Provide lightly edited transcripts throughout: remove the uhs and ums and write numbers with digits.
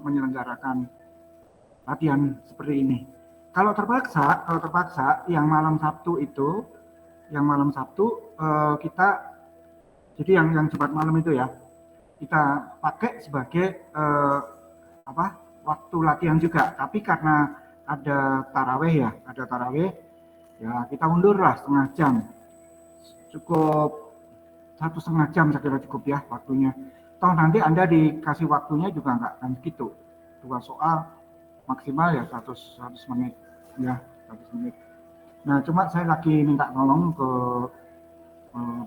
menyelenggarakan latihan seperti ini. Kalau terpaksa yang malam Sabtu kita, jadi yang Jumat malam itu ya, kita pakai sebagai waktu latihan juga. Tapi karena ada taraweh ya kita undur lah setengah jam, cukup 1,5 jam saya kira cukup ya waktunya. Toh nanti Anda dikasih waktunya juga nggak akan segitu, 2 soal maksimal ya 100 menit ya, 100 menit. Nah cuma saya lagi minta tolong ke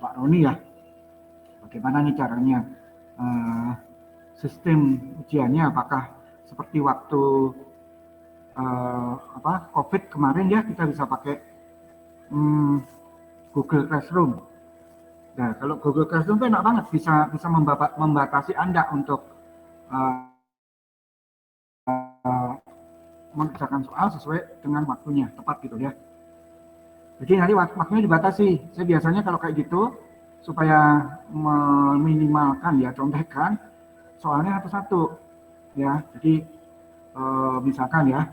Pak Roni ya, bagaimana nih caranya sistem ujiannya, apakah seperti waktu COVID kemarin ya, kita bisa pakai Google Classroom. Nah, kalau Google Classroom itu enak banget, bisa membatasi Anda untuk mengerjakan soal sesuai dengan waktunya, tepat gitu ya. Jadi nanti waktunya dibatasi. Saya biasanya kalau kayak gitu, supaya meminimalkan ya, contekan soalnya satu-satu ya. Jadi misalkan ya,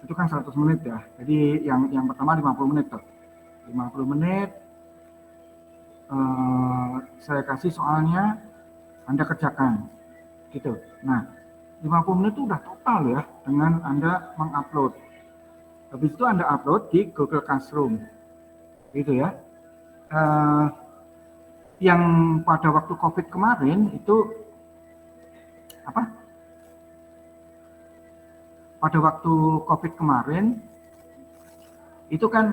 itu kan 100 menit ya. Jadi yang pertama 50 menit tuh. 50 menit saya kasih soalnya, Anda kerjakan gitu. Nah 50 menit itu udah total ya dengan Anda mengupload. Habis itu Anda upload di Google Classroom gitu ya. Yang pada waktu COVID kemarin itu pada waktu COVID kemarin itu kan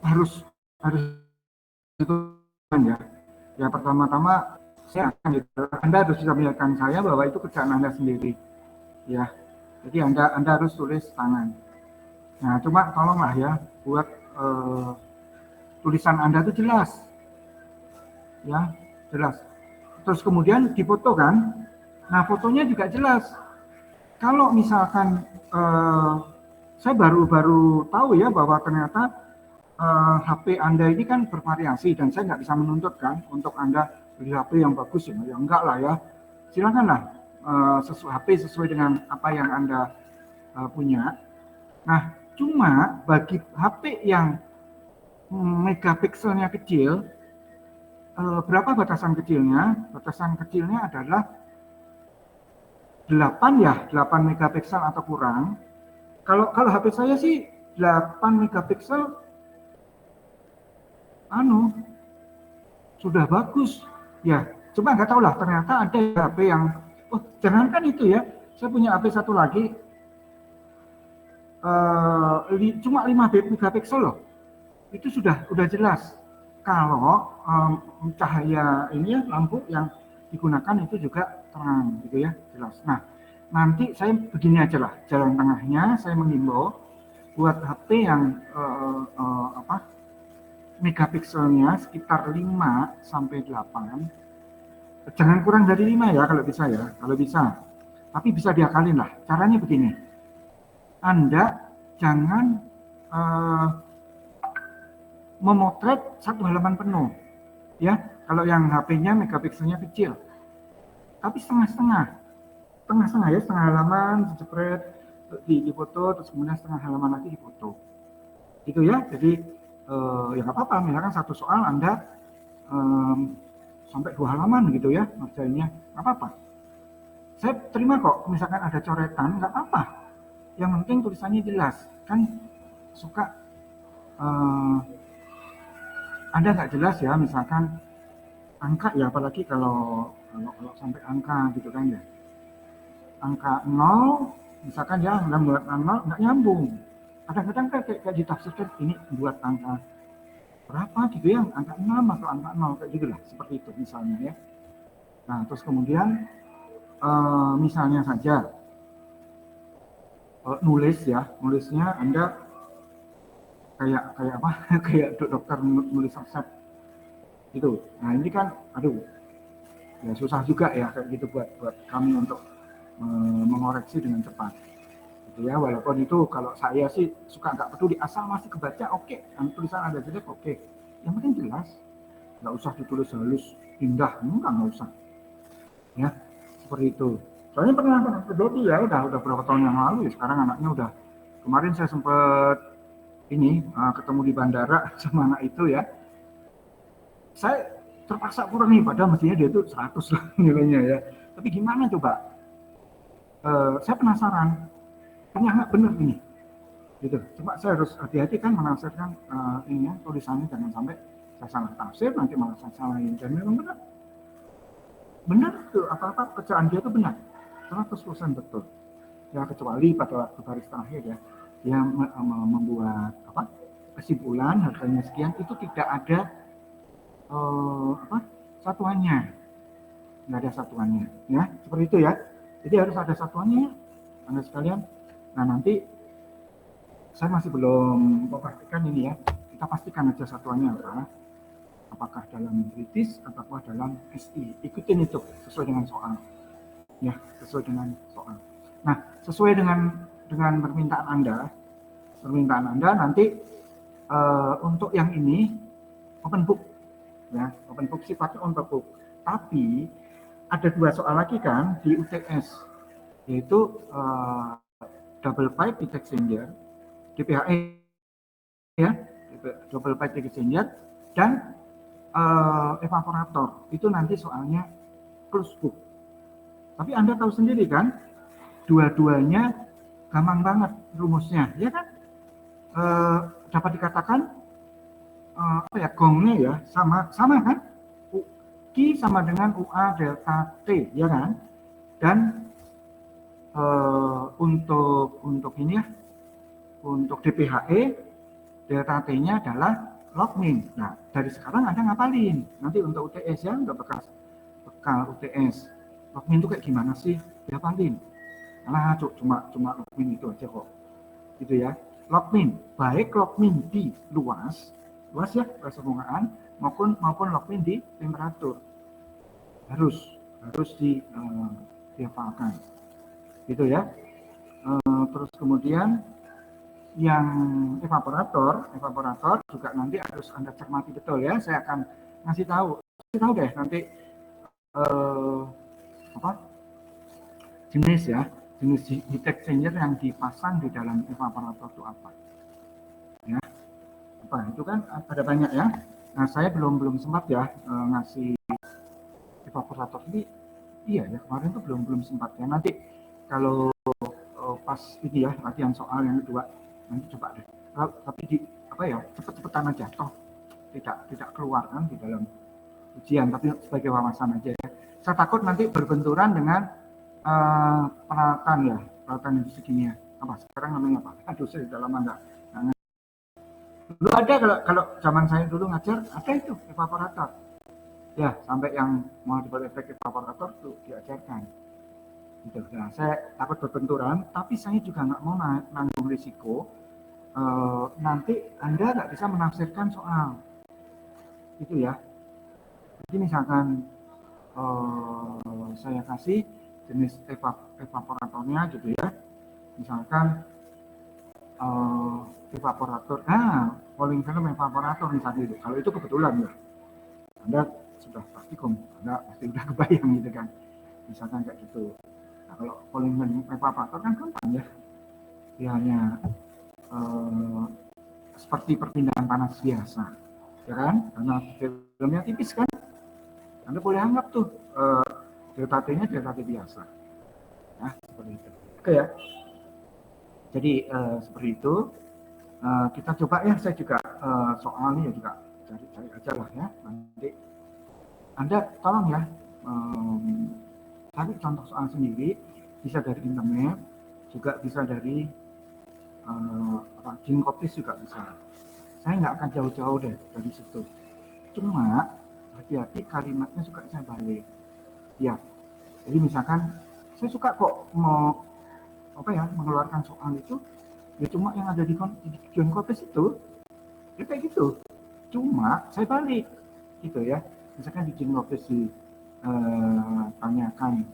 harus itu kan ya pertama-tama saya akan Anda harus bisa mengingatkan saya bahwa itu kerjaan Anda sendiri ya, jadi Anda harus tulis tangan. Nah cuma tolonglah ya buat tulisan Anda itu jelas ya, jelas. Terus kemudian difoto kan, nah fotonya juga jelas. Kalau misalkan saya baru tahu ya bahwa ternyata HP Anda ini kan bervariasi, dan saya nggak bisa menuntut kan untuk Anda beli HP yang bagus ya enggak lah ya. Silakanlah HP sesuai dengan apa yang Anda punya. Nah, cuma bagi HP yang megapikselnya kecil, berapa batasan kecilnya? Batasan kecilnya adalah 8 megapiksel atau kurang. Kalau HP saya sih 8 megapiksel sudah bagus ya. Cuma nggak tahu lah, ternyata ada HP yang jangankan itu ya, saya punya HP satu lagi cuma 5 megapiksel loh. Itu sudah jelas kalau cahaya ini ya, lampu yang digunakan itu juga terang gitu ya, jelas. Nah nanti saya begini aja lah, jalan tengahnya saya mengimbau buat HP yang megapikselnya sekitar 5 sampai 8, jangan kurang dari 5 ya kalau bisa ya, kalau bisa. Tapi bisa diakalin lah. Caranya begini, Anda jangan memotret satu halaman penuh ya, kalau yang HP-nya megapikselnya kecil, tapi setengah-setengah ya, setengah halaman dijepret difoto, terus kemudian setengah halaman lagi difoto gitu ya. Jadi ya nggak apa-apa, misalkan satu soal Anda sampai 2 halaman gitu ya ngerjainnya, nggak apa-apa, saya terima kok. Misalkan ada coretan, nggak apa-apa, yang penting tulisannya jelas. Kan suka Anda nggak jelas ya, misalkan angka ya, apalagi kalau sampai angka gitu kan ya, angka 0 misalkan ya, Anda buat 0 nggak nyambung. Kadang-kadang kayak ditafsirkan ini buat angka berapa gitu ya, angka 6 atau angka 0 kayak gitu lah, seperti itu misalnya ya. Nah terus kemudian misalnya saja nulisnya Anda kayak apa kayak dokter nulis resep gitu. Nah ini kan ya susah juga ya kayak gitu buat kami untuk mengoreksi dengan cepat gitu ya. Walaupun itu kalau saya sih suka nggak peduli, asal masih kebaca oke. Tulisan Anda jelek oke, yang penting jelas nggak usah ditulis halus indah, nggak usah ya, seperti itu. Soalnya pernah dulu ya, udah berapa tahun yang lalu ya, sekarang anaknya udah, kemarin saya sempat ini ketemu di bandara sama anak itu ya, saya terpaksa kurang nih, padahal mestinya dia itu 100 lah nilainya ya, tapi gimana coba, saya penasaran, ternyata benar ini gitu. Cuma saya harus hati-hati kan menafsirkan ini ya, tulisannya, jangan sampai saya salah tafsir nanti malah saya salahin. Dan memang benar tuh, apa-apa kerjaan dia itu benar 100% betul ya, kecuali pada waktu baris terakhir ya, dia membuat apa kesimpulan harganya sekian, itu tidak ada satuannya, nggak ada satuannya ya, seperti itu ya. Jadi harus ada satuannya Anda sekalian. Nah, nanti saya masih belum pastikan ini ya, kita pastikan aja satuannya apa, apakah dalam British ataukah dalam SI. Ikutin itu sesuai dengan soal ya, sesuai dengan soal. Nah, sesuai dengan permintaan Anda nanti untuk yang ini open book ya, open book sifatnya open book. Tapi ada 2 soal lagi kan di UTS, yaitu double pipe heat exchanger, DPHE ya, double pipe heat exchanger, dan evaporator. Itu nanti soalnya close book. Tapi Anda tahu sendiri kan, dua-duanya gampang banget rumusnya, ya kan? Dapat dikatakan gongnya ya sama kan? Q sama dengan UA delta T, ya kan? Dan untuk ini ya, untuk DPHE delta T-nya adalah log min. Nah, dari sekarang Anda ngapalin. Nanti untuk UTS ya, untuk bekal UTS. Log min itu kayak gimana sih? Dihafalin. Nah, cuma log min itu aja kok. Gitu ya. Log min, baik log min di luas ya, luas permukaan, maupun log min di temperatur. Harus dihafalkan. Gitu ya. Terus kemudian yang evaporator juga nanti harus Anda cermati betul ya. Saya akan ngasih tahu deh nanti jenis heat exchanger yang dipasang di dalam evaporator itu apa ya. Itu kan ada banyak ya. Nah, saya belum sempat ya ngasih evaporator ini. Iya ya, kemarin tuh belum sempat ya. Nanti kalau pas ini ya, latihan soal yang kedua, nanti coba deh. Tapi cepet-cepetan aja, toh tidak keluar kan di dalam ujian, tapi sebagai wawasan aja ya. Saya takut nanti berbenturan dengan peralatan industri kimia. Sekarang namanya apa? Aduh, saya dalam enggak. Dulu ada, kalau zaman saya dulu ngajar, ada itu evaporator. Ya, sampai yang mau dibuat efek evaporator tuh diajarkan. Gitu. Nah, saya takut berbenturan, tapi saya juga nggak mau nanggung risiko nanti Anda nggak bisa menafsirkan soal. Itu ya. Jadi misalkan saya kasih jenis evaporatornya gitu ya, misalkan evaporator, falling film evaporator misalnya itu, kalau itu kebetulan ya, Anda sudah praktikum, Anda pasti udah kebayang gitu kan, misalkan kayak gitu. Nah, kalau falling film evaporator kan gampang ya, dia hanya seperti perpindahan panas biasa, ya kan, karena filmnya tipis kan, Anda boleh anggap tuh delta T-nya delta T biasa. Nah, seperti itu. Oke ya. Jadi seperti itu. Kita coba ya, saya juga soalnya juga cari aja lah ya. Nanti Anda tolong ya cari contoh soal sendiri, bisa dari internet, juga bisa dari Jinkotis juga bisa. Saya nggak akan jauh-jauh deh dari situ. Cuma hati-hati kalimatnya suka saya balik. Ya, jadi misalkan saya suka kok mau mengeluarkan soal itu, ya cuma yang ada di Jinkotis itu, ya kayak gitu. Cuma saya balik, gitu ya. Misalkan di Jinkotis tanyakan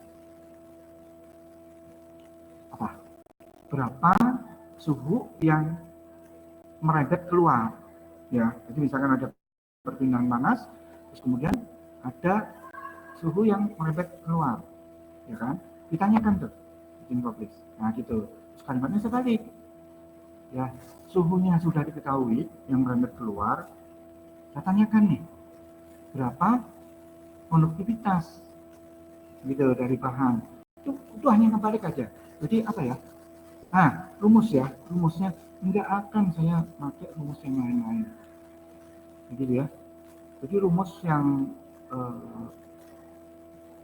berapa suhu yang merembet keluar, ya. Jadi misalkan ada perpindahan panas, Terus kemudian ada suhu yang merembet keluar, ya kan? Ditanyakan tuh, Jim Nah gitu. Terus kalimatnya sebalik, ya suhunya sudah diketahui yang merembet keluar. Saya tanyakan nih, berapa konduktivitas gitu dari bahan? Itu hanya kebalik aja. Jadi apa ya? Nah, rumusnya nggak akan saya pakai rumus yang lain-lain. Begitu ya. Jadi rumus yang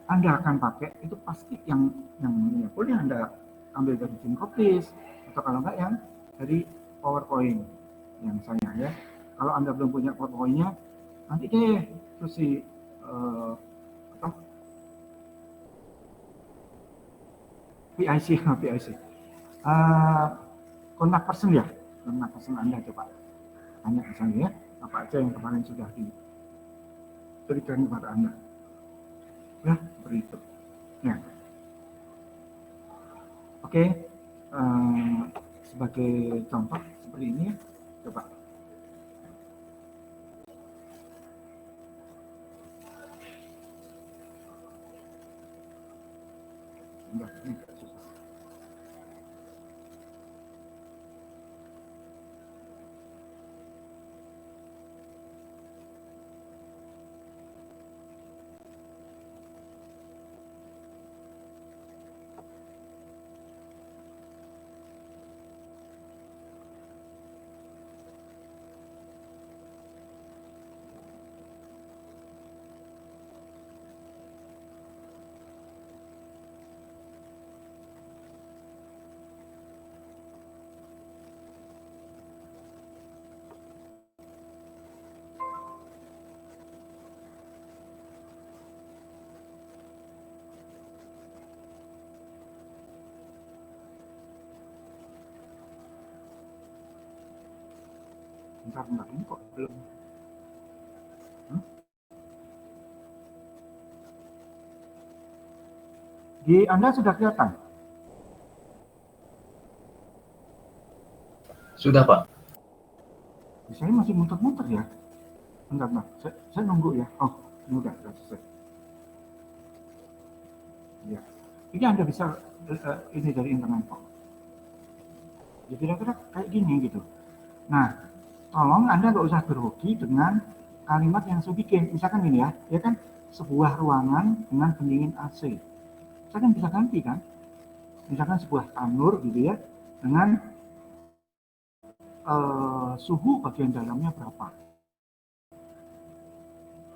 Anda akan pakai itu pasti yang ya boleh Anda ambil dari Jim Kopis atau kalau enggak yang dari PowerPoint yang saya ya. Kalau Anda belum punya PowerPoint-nya, nanti deh terus si PIC kontak person ya, kontak person Anda coba tanya ke saya ya, apa aja yang kemarin sudah diberikan kepada Anda. Ya, seperti itu. Ya. Oke, sebagai contoh seperti ini ya, coba. Enggak, ini agak susah. Bentar, ini kok belum. Di Anda sudah kelihatan? Sudah, Pak. Saya masih muter-muter ya. Bentar, saya nunggu ya. Oh, ini udah selesai. Ya, ini Anda bisa ini dari internet kok. Ya kira-kira kayak gini gitu. Nah, tolong Anda nggak usah grogi dengan kalimat yang saya bikin. Misalkan ini ya kan sebuah ruangan dengan pendingin AC. Saya kan bisa ganti kan. Misalkan sebuah tanur gitu ya dengan suhu bagian dalamnya berapa.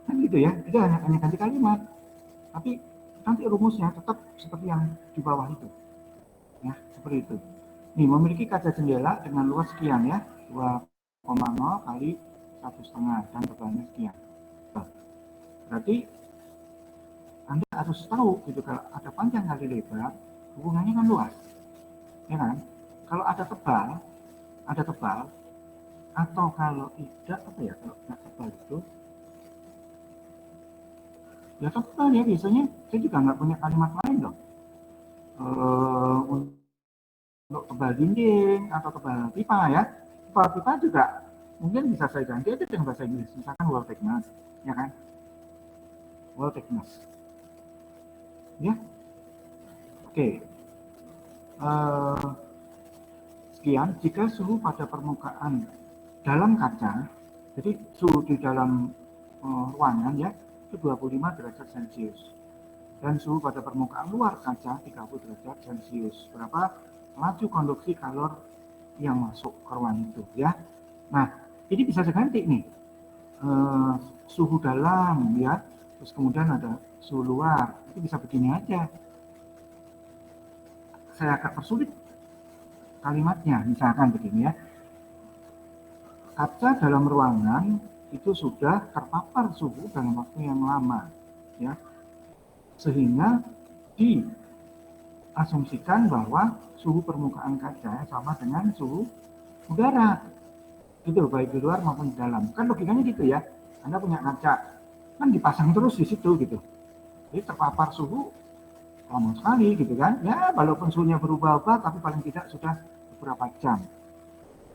Kan gitu ya, itu hanya ganti kalimat. Tapi nanti rumusnya tetap seperti yang di bawah itu. Ya, seperti itu. Nih, memiliki kaca jendela dengan luas sekian ya, 2,0 kali 1,5 dan tebalnya sekian. Berarti Anda harus tahu gitu, kalau ada panjang kali lebar, hubungannya kan luas. Ya kan? Kalau ada tebal, atau kalau tidak apa ya, kalau tidak tebal itu ya tebal ya, biasanya saya juga nggak punya kalimat lain loh. Untuk tebal dinding atau tebal pipa ya, tebal pipa juga mungkin bisa saya ganti aja dengan bahasa Inggris, misalkan wall thickness, ya kan, wall thickness ya. Oke. Sekian jika suhu pada permukaan dalam kaca, jadi suhu di dalam ruangan ya itu 25 derajat Celcius, dan suhu pada permukaan luar kaca 30 derajat Celcius. Berapa laju konduksi kalor yang masuk ke ruangan itu ya. Nah, ini bisa diganti nih, suhu dalam ya, terus kemudian ada suhu luar, itu bisa begini aja. Saya agak persulit kalimatnya, misalkan begini ya, kaca dalam ruangan itu sudah terpapar suhu dalam waktu yang lama ya, sehingga diasumsikan bahwa suhu permukaan kaca sama dengan suhu udara gitu, baik di luar maupun di dalam. Kan logikanya gitu ya, Anda punya kaca kan dipasang terus di situ gitu, jadi terpapar suhu lama sekali gitu kan ya, walaupun suhunya berubah-ubah tapi paling tidak sudah beberapa jam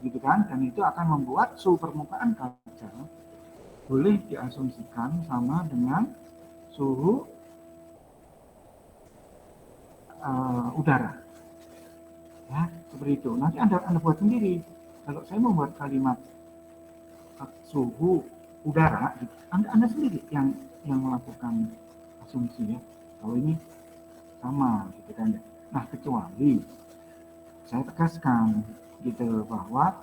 gitu kan, dan itu akan membuat suhu permukaan kaca boleh diasumsikan sama dengan suhu udara. Ya, seperti itu. Nanti Anda buat sendiri. Kalau saya membuat kalimat suhu udara, Anda sendiri yang melakukan asumsi ya. Kalau ini sama gitu kan ya. Nah, kecuali saya tegaskan gitu bahwa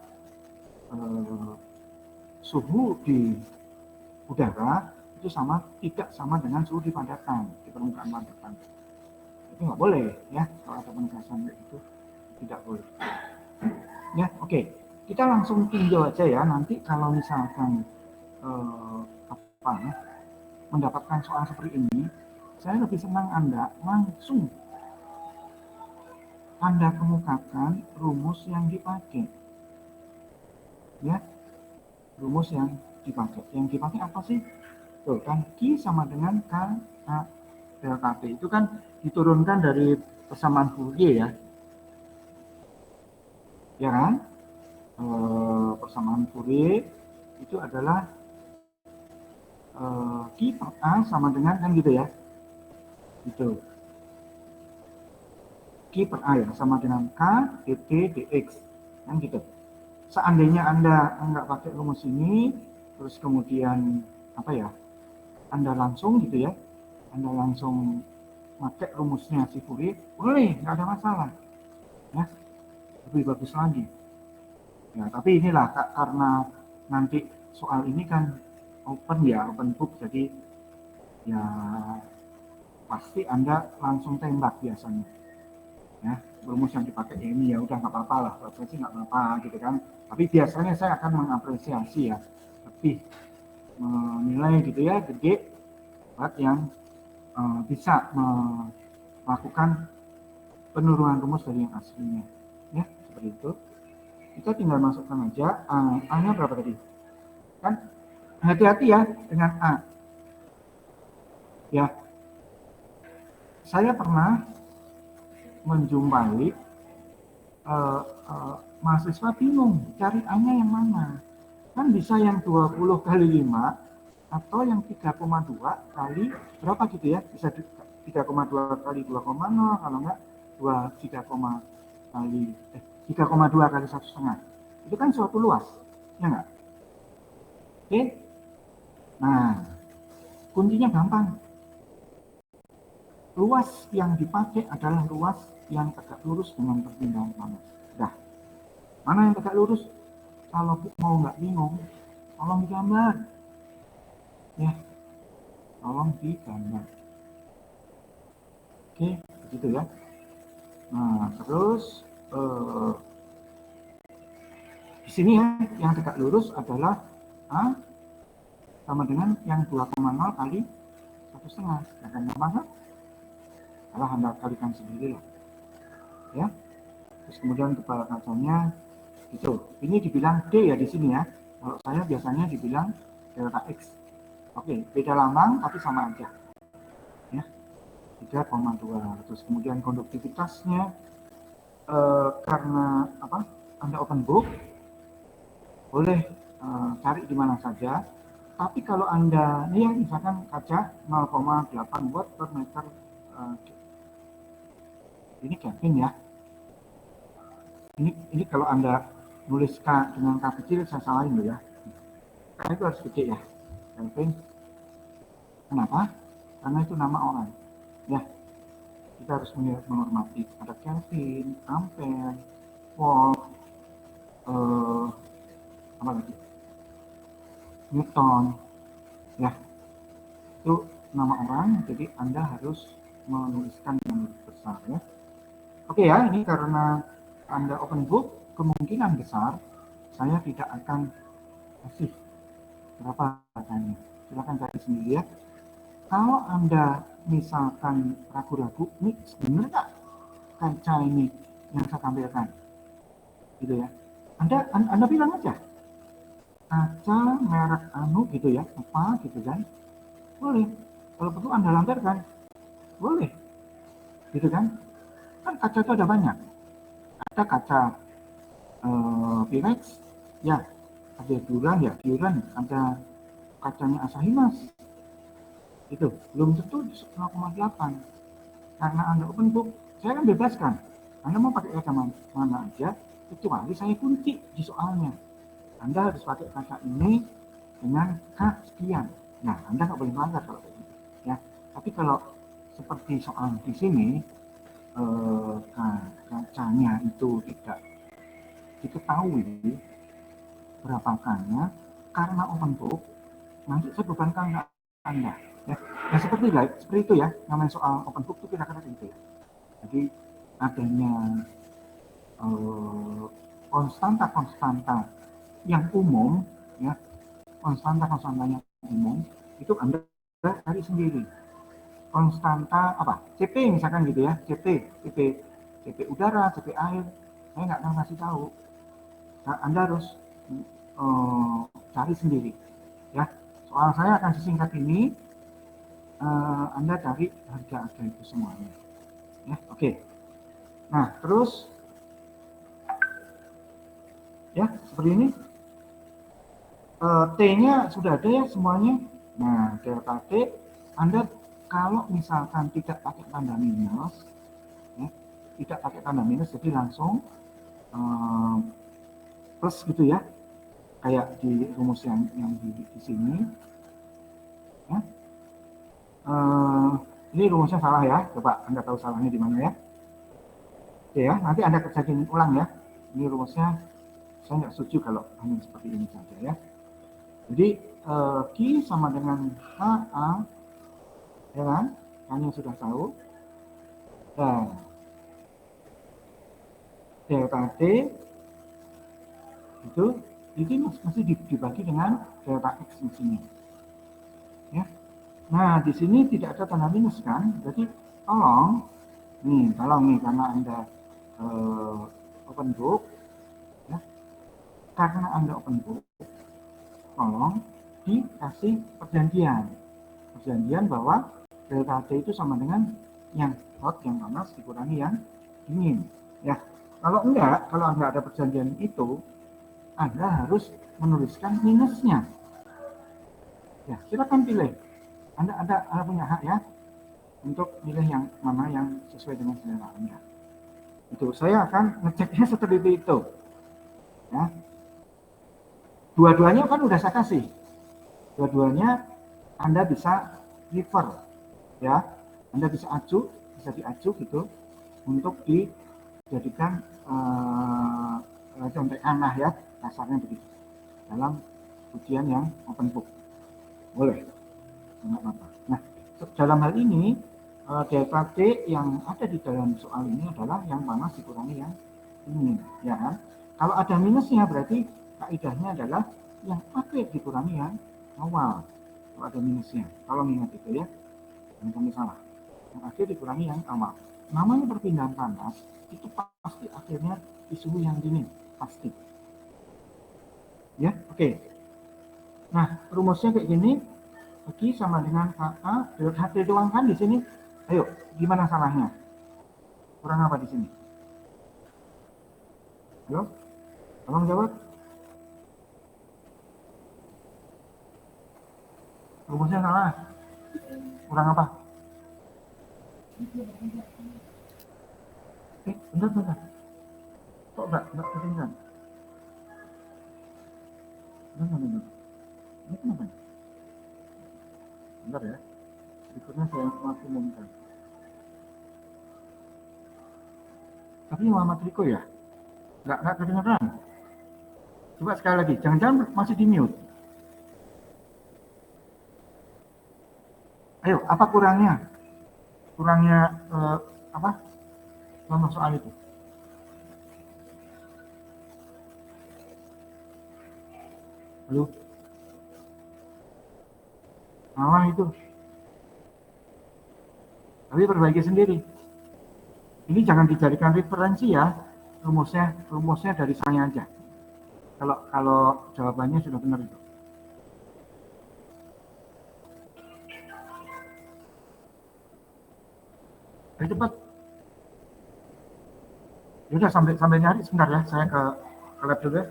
suhu di udara itu tidak sama dengan suhu di padatan, di permukaan padatan. Itu nggak boleh ya, kalau ada penegasan itu tidak boleh. Ya, oke. Kita langsung tinjau aja ya. Nanti kalau misalkan mendapatkan soal seperti ini, saya lebih senang Anda langsung Anda kemukakan rumus yang dipakai. Ya, rumus yang dipakai. Yang dipakai apa sih? Tuh kan, Q sama dengan K A delta T. Itu kan diturunkan dari persamaan Fourier ya. Ya kan? Persamaan Fourier itu adalah Q per A sama dengan kan gitu ya. Gitu. Q per A ya sama dengan K dt dx. Kan gitu. Seandainya Anda nggak pakai rumus ini, terus kemudian apa ya, Anda langsung gitu ya, Anda langsung pakai rumusnya si Fourier, boleh, nggak ada masalah, ya, lebih bagus lagi. Ya, tapi inilah karena nanti soal ini kan open ya, open book, jadi ya pasti Anda langsung tembak biasanya. Ya, rumus yang dipakai ini ya udah nggak apa-apa lah, sih nggak apa-apa gitu kan. Tapi biasanya saya akan mengapresiasi ya, lebih menilai gitu ya, gede buat yang bisa melakukan penurunan rumus dari yang aslinya. Ya, seperti itu. Kita tinggal masukkan aja A-nya berapa tadi? Kan hati-hati ya dengan A. Ya, saya pernah menjumpai mahasiswa bingung cari A-nya yang mana. Kan bisa yang 20 kali 5 atau yang 3,2 kali berapa gitu ya, bisa 3,2 kali 2,0, kalau enggak 3,2 kali 1,5, itu kan suatu luas, ya enggak? Oke, nah kuncinya gampang, luas yang dipakai adalah luas yang tegak lurus dengan perpindahan panas. Dah, mana yang tegak lurus? Kalau mau nggak bingung, tolong digambar. Ya, tolong digambar. Oke, begitu ya. Nah, terus di sini ya, yang tegak lurus adalah A sama dengan yang 2,0 kali 1,5. Akan gampang kan? Kalau Anda kalikan sendiri lah. Ya. Terus kemudian kepala kacanya gitu. Ini dibilang D ya di sini ya. Kalau saya biasanya dibilang delta X. Oke, beda lambang tapi sama aja. Ya. 3,2. Terus kemudian konduktivitasnya karena apa? Anda open book, boleh cari di mana saja. Tapi kalau Anda ini yang misalkan kaca 0,8 watt per meter, ini Kelvin ya. Ini kalau Anda nulis K dengan K kecil, saya salahin loh ya. Karena itu harus gede ya, Kelvin. Kenapa? Karena itu nama orang. Ya, kita harus menghormati. Ada Kelvin, ampere, volt, apa lagi? Newton, ya. Itu nama orang, jadi Anda harus menuliskan yang lebih besar ya. Oke ya, ini karena Anda open book, kemungkinan besar saya tidak akan kasih berapa katanya. Silakan cari sendiri ya. Kalau Anda misalkan ragu-ragu, ini benar nggak kaca ini yang saya tampilkan? Gitu ya. Anda bilang aja, kaca merek anu gitu ya, apa gitu kan? Boleh. Kalau perlu Anda lampirkan, boleh. Gitu kan? Kan kaca itu ada banyak. Ada kaca Pirex, ya, ada Duran ya, Duran, ada kacanya Asahi Mas. Itu belum tentu 0,8. Karena Anda open book, saya kan bebaskan. Anda mau pakai kaca mana aja, kecuali saya kunci di soalnya. Anda harus pakai kaca ini dengan K sekian. Nah, Anda nggak boleh melanggar kalau kayak gitu. Ya. Tapi kalau seperti soal di sini, kacanya itu tidak diketahui berapa K-nya, karena open book, nanti saya bebankan ke Anda. Ya, seperti itu ya, namanya soal open book itu kira-kira gitu ya. Jadi adanya konstanta yang umum, ya, konstanta yang umum itu Anda cari sendiri. Konstanta apa? CP misalkan gitu ya, CP udara, CP air, saya nggak akan kasih tahu. Nah, Anda harus cari sendiri. Ya, soal saya akan sesingkat ini. Anda cari harga itu semuanya. Ya, oke. Nah, terus ya seperti ini. T-nya sudah ada ya semuanya. Nah, delta T, Anda kalau misalkan tidak pakai tanda minus, ya, tidak pakai tanda minus, jadi langsung plus gitu ya, kayak di rumus yang di sini. Ya. Ini rumusnya salah ya, coba Anda tahu salahnya di mana ya? Oke ya, nanti Anda kerjain ulang ya. Ini rumusnya saya nggak setuju kalau hanya seperti ini saja ya. Jadi Q sama dengan HA, ya kan? Kalian sudah tahu. Dan delta T itu mesti dibagi dengan delta X di sini. Ya. Nah, di sini tidak ada tanda minus kan? Jadi tolong nih karena Anda open book, ya. Karena Anda open book, tolong dikasih perjanjian bahwa delta T itu sama dengan yang hot, yang panas dikurangi yang dingin. Ya, kalau Anda ada perjanjian itu, Anda harus menuliskan minusnya. Ya, silakan pilih. Anda punya hak ya untuk pilih yang mana yang sesuai dengan selera Anda. Itu saya akan ngeceknya seperti itu. Ya. Dua-duanya kan udah saya kasih. Dua-duanya Anda bisa refer, ya. Anda bisa diacu gitu untuk dijadikan contekan lah ya, kasarnya begitu. Dalam ujian yang open book. Boleh. Enggak apa-apa. Nah, dalam hal ini delta T yang ada di dalam soal ini adalah yang panas dikurangi yang dingin, ya kan? Kalau ada minusnya berarti kaidahnya adalah yang akhir dikurangi yang awal. Kalau ada minusnya, kalau ingat itu ya, jangan sampai salah. Yang akhir dikurangi yang awal. Namanya perpindahan panas itu pasti akhirnya di suhu yang dingin, pasti. Ya, oke. Nah, rumusnya kayak gini. Q sama dengan HA, HT doang kan di sini. Ayo, gimana salahnya? Kurang apa di sini? Halo? Tolong jawab. Rumusnya salah. Kurang apa? Bentar. Kok enggak kedengeran? Bentar. Ini kenapa? Bentar ya. Berikutnya saya maksimumkan. Tapi Muhammad Riko ya? Enggak kedengeran. Coba sekali lagi. Jangan-jangan masih di mute. Ayo, apa kurangnya? Kurangnya apa? Nomor soal itu. Halo? Malah itu. Tapi perbaiki sendiri. Ini jangan dijadikan referensi ya. Rumusnya dari saya aja. Kalau jawabannya sudah benar itu. Ayo cepat. Yaudah sambil nyari sebentar ya. Saya ke lab dulu ya.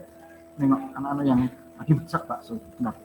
Nengok anak-anak yang lagi masak bakso. Bentar.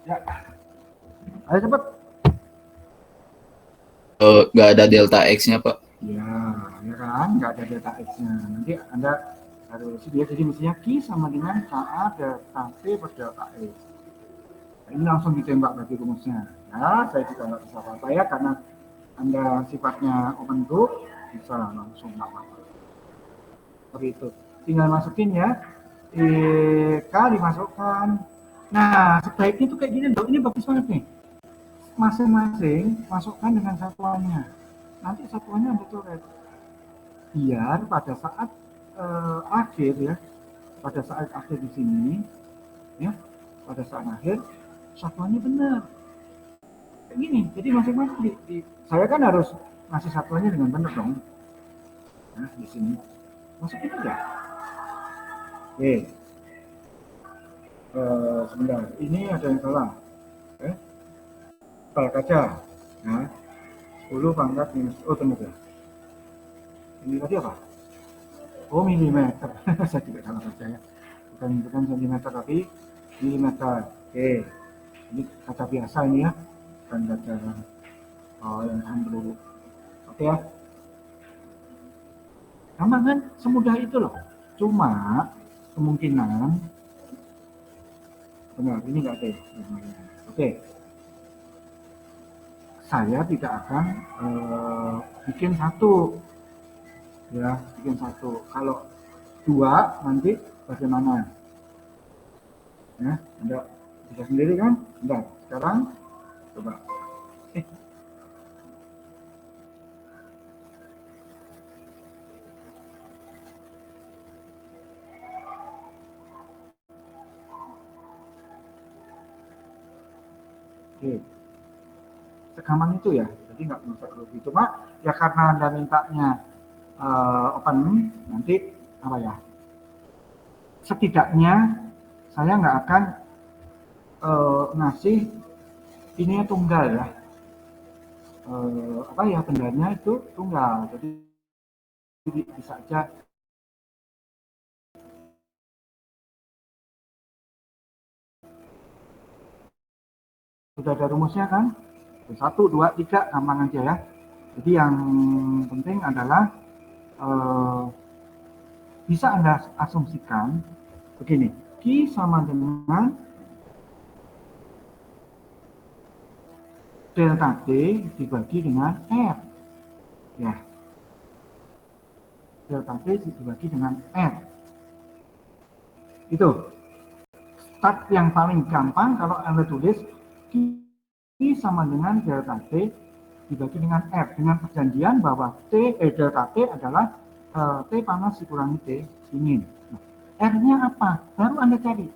Ya, ayo cepat. Nggak ada delta X-nya, Pak. Ya, ya kan, nggak ada delta X-nya. Nanti Anda harus dia jadi mestinya Q sama dengan KA delta T per delta X. Ini langsung ditembak bagi rumusnya. Ya, saya juga nggak bisa apa-apa ya, karena Anda sifatnya open book, bisa langsung nggak apa-apa. Seperti itu. Tinggal masukin ya. K dimasukkan. Nah, sebaiknya tuh kayak gini loh. Ini bagus banget nih. Masing-masing masukkan dengan satuannya. Nanti satuannya Anda coret. Biar pada saat akhir ya, pada saat akhir di sini, ya, pada saat akhir satuannya benar. Kayak gini. Jadi masing-masing saya kan harus ngasih satuannya dengan benar dong. Nah, di sini masukin aja. Oke. Sebentar. Ini ada yang salah. Kepala kaca. Nah, 10 pangkat minus. Oh, benar ya. Ini tadi apa? Oh, milimeter. Saya tidak salah baca ya. Bukan sentimeter tapi milimeter. Oke. Ini kaca biasa ini ya. Bukan kaca yang ambruk. Oke ya. Gampang kan? Semudah itu loh. Cuma kemungkinan benar ini nggak ada. Oke. Saya tidak akan bikin satu. Ya, bikin satu. Kalau dua nanti bagaimana? Ya, Anda bisa sendiri kan? Bentar, sekarang coba. Oke. Segampang itu ya. Jadi nggak bisa rugi. Cuma ya karena Anda mintanya open, nanti apa ya? Setidaknya saya nggak akan ngasih ini tunggal ya. Apa ya, bendanya itu tunggal. Jadi bisa aja Sudah ada rumusnya kan? 1, 2, 3, gampang aja ya. Jadi yang penting adalah bisa Anda asumsikan begini, Q sama dengan delta T dibagi dengan R. Ya, delta T dibagi dengan R. Itu start yang paling gampang kalau Anda tulis Q sama dengan delta T dibagi dengan R dengan perjanjian bahwa delta T adalah T panas dikurangi T dingin. Nah, R-nya apa? Baru Anda cari.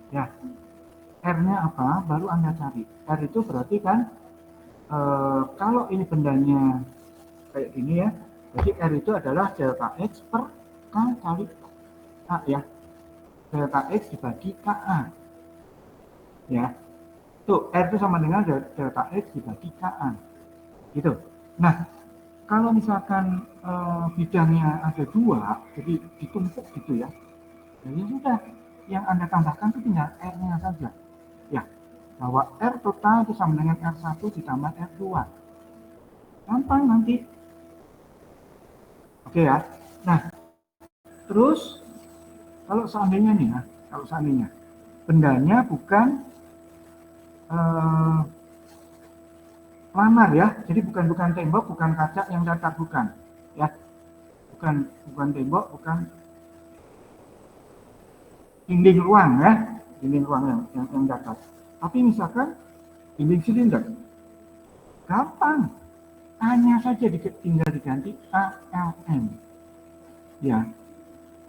Ya, R-nya apa? Baru Anda cari. R itu berarti kan kalau ini bendanya kayak gini ya, jadi R itu adalah delta X per K kali A ya. Delta X dibagi KA. Ya. Tuh, R itu sama dengan delta X dibagi KA. Gitu. Nah, kalau misalkan bidangnya ada 2, jadi ditumpuk gitu ya. Jadi sudah, yang Anda tambahkan itu tinggal R-nya saja. Ya, bahwa R total itu sama dengan R1 ditambah R2. Gampang nanti. Oke ya. Nah, terus kalau seandainya nih ya, kalau seandainya bendanya bukan planar ya, jadi bukan tembok, bukan kaca yang datar, bukan ya, bukan tembok, bukan dinding ruang ya, dinding ruang yang datar. Tapi misalkan dinding silinder, gampang, hanya saja tinggal diganti ALM ya,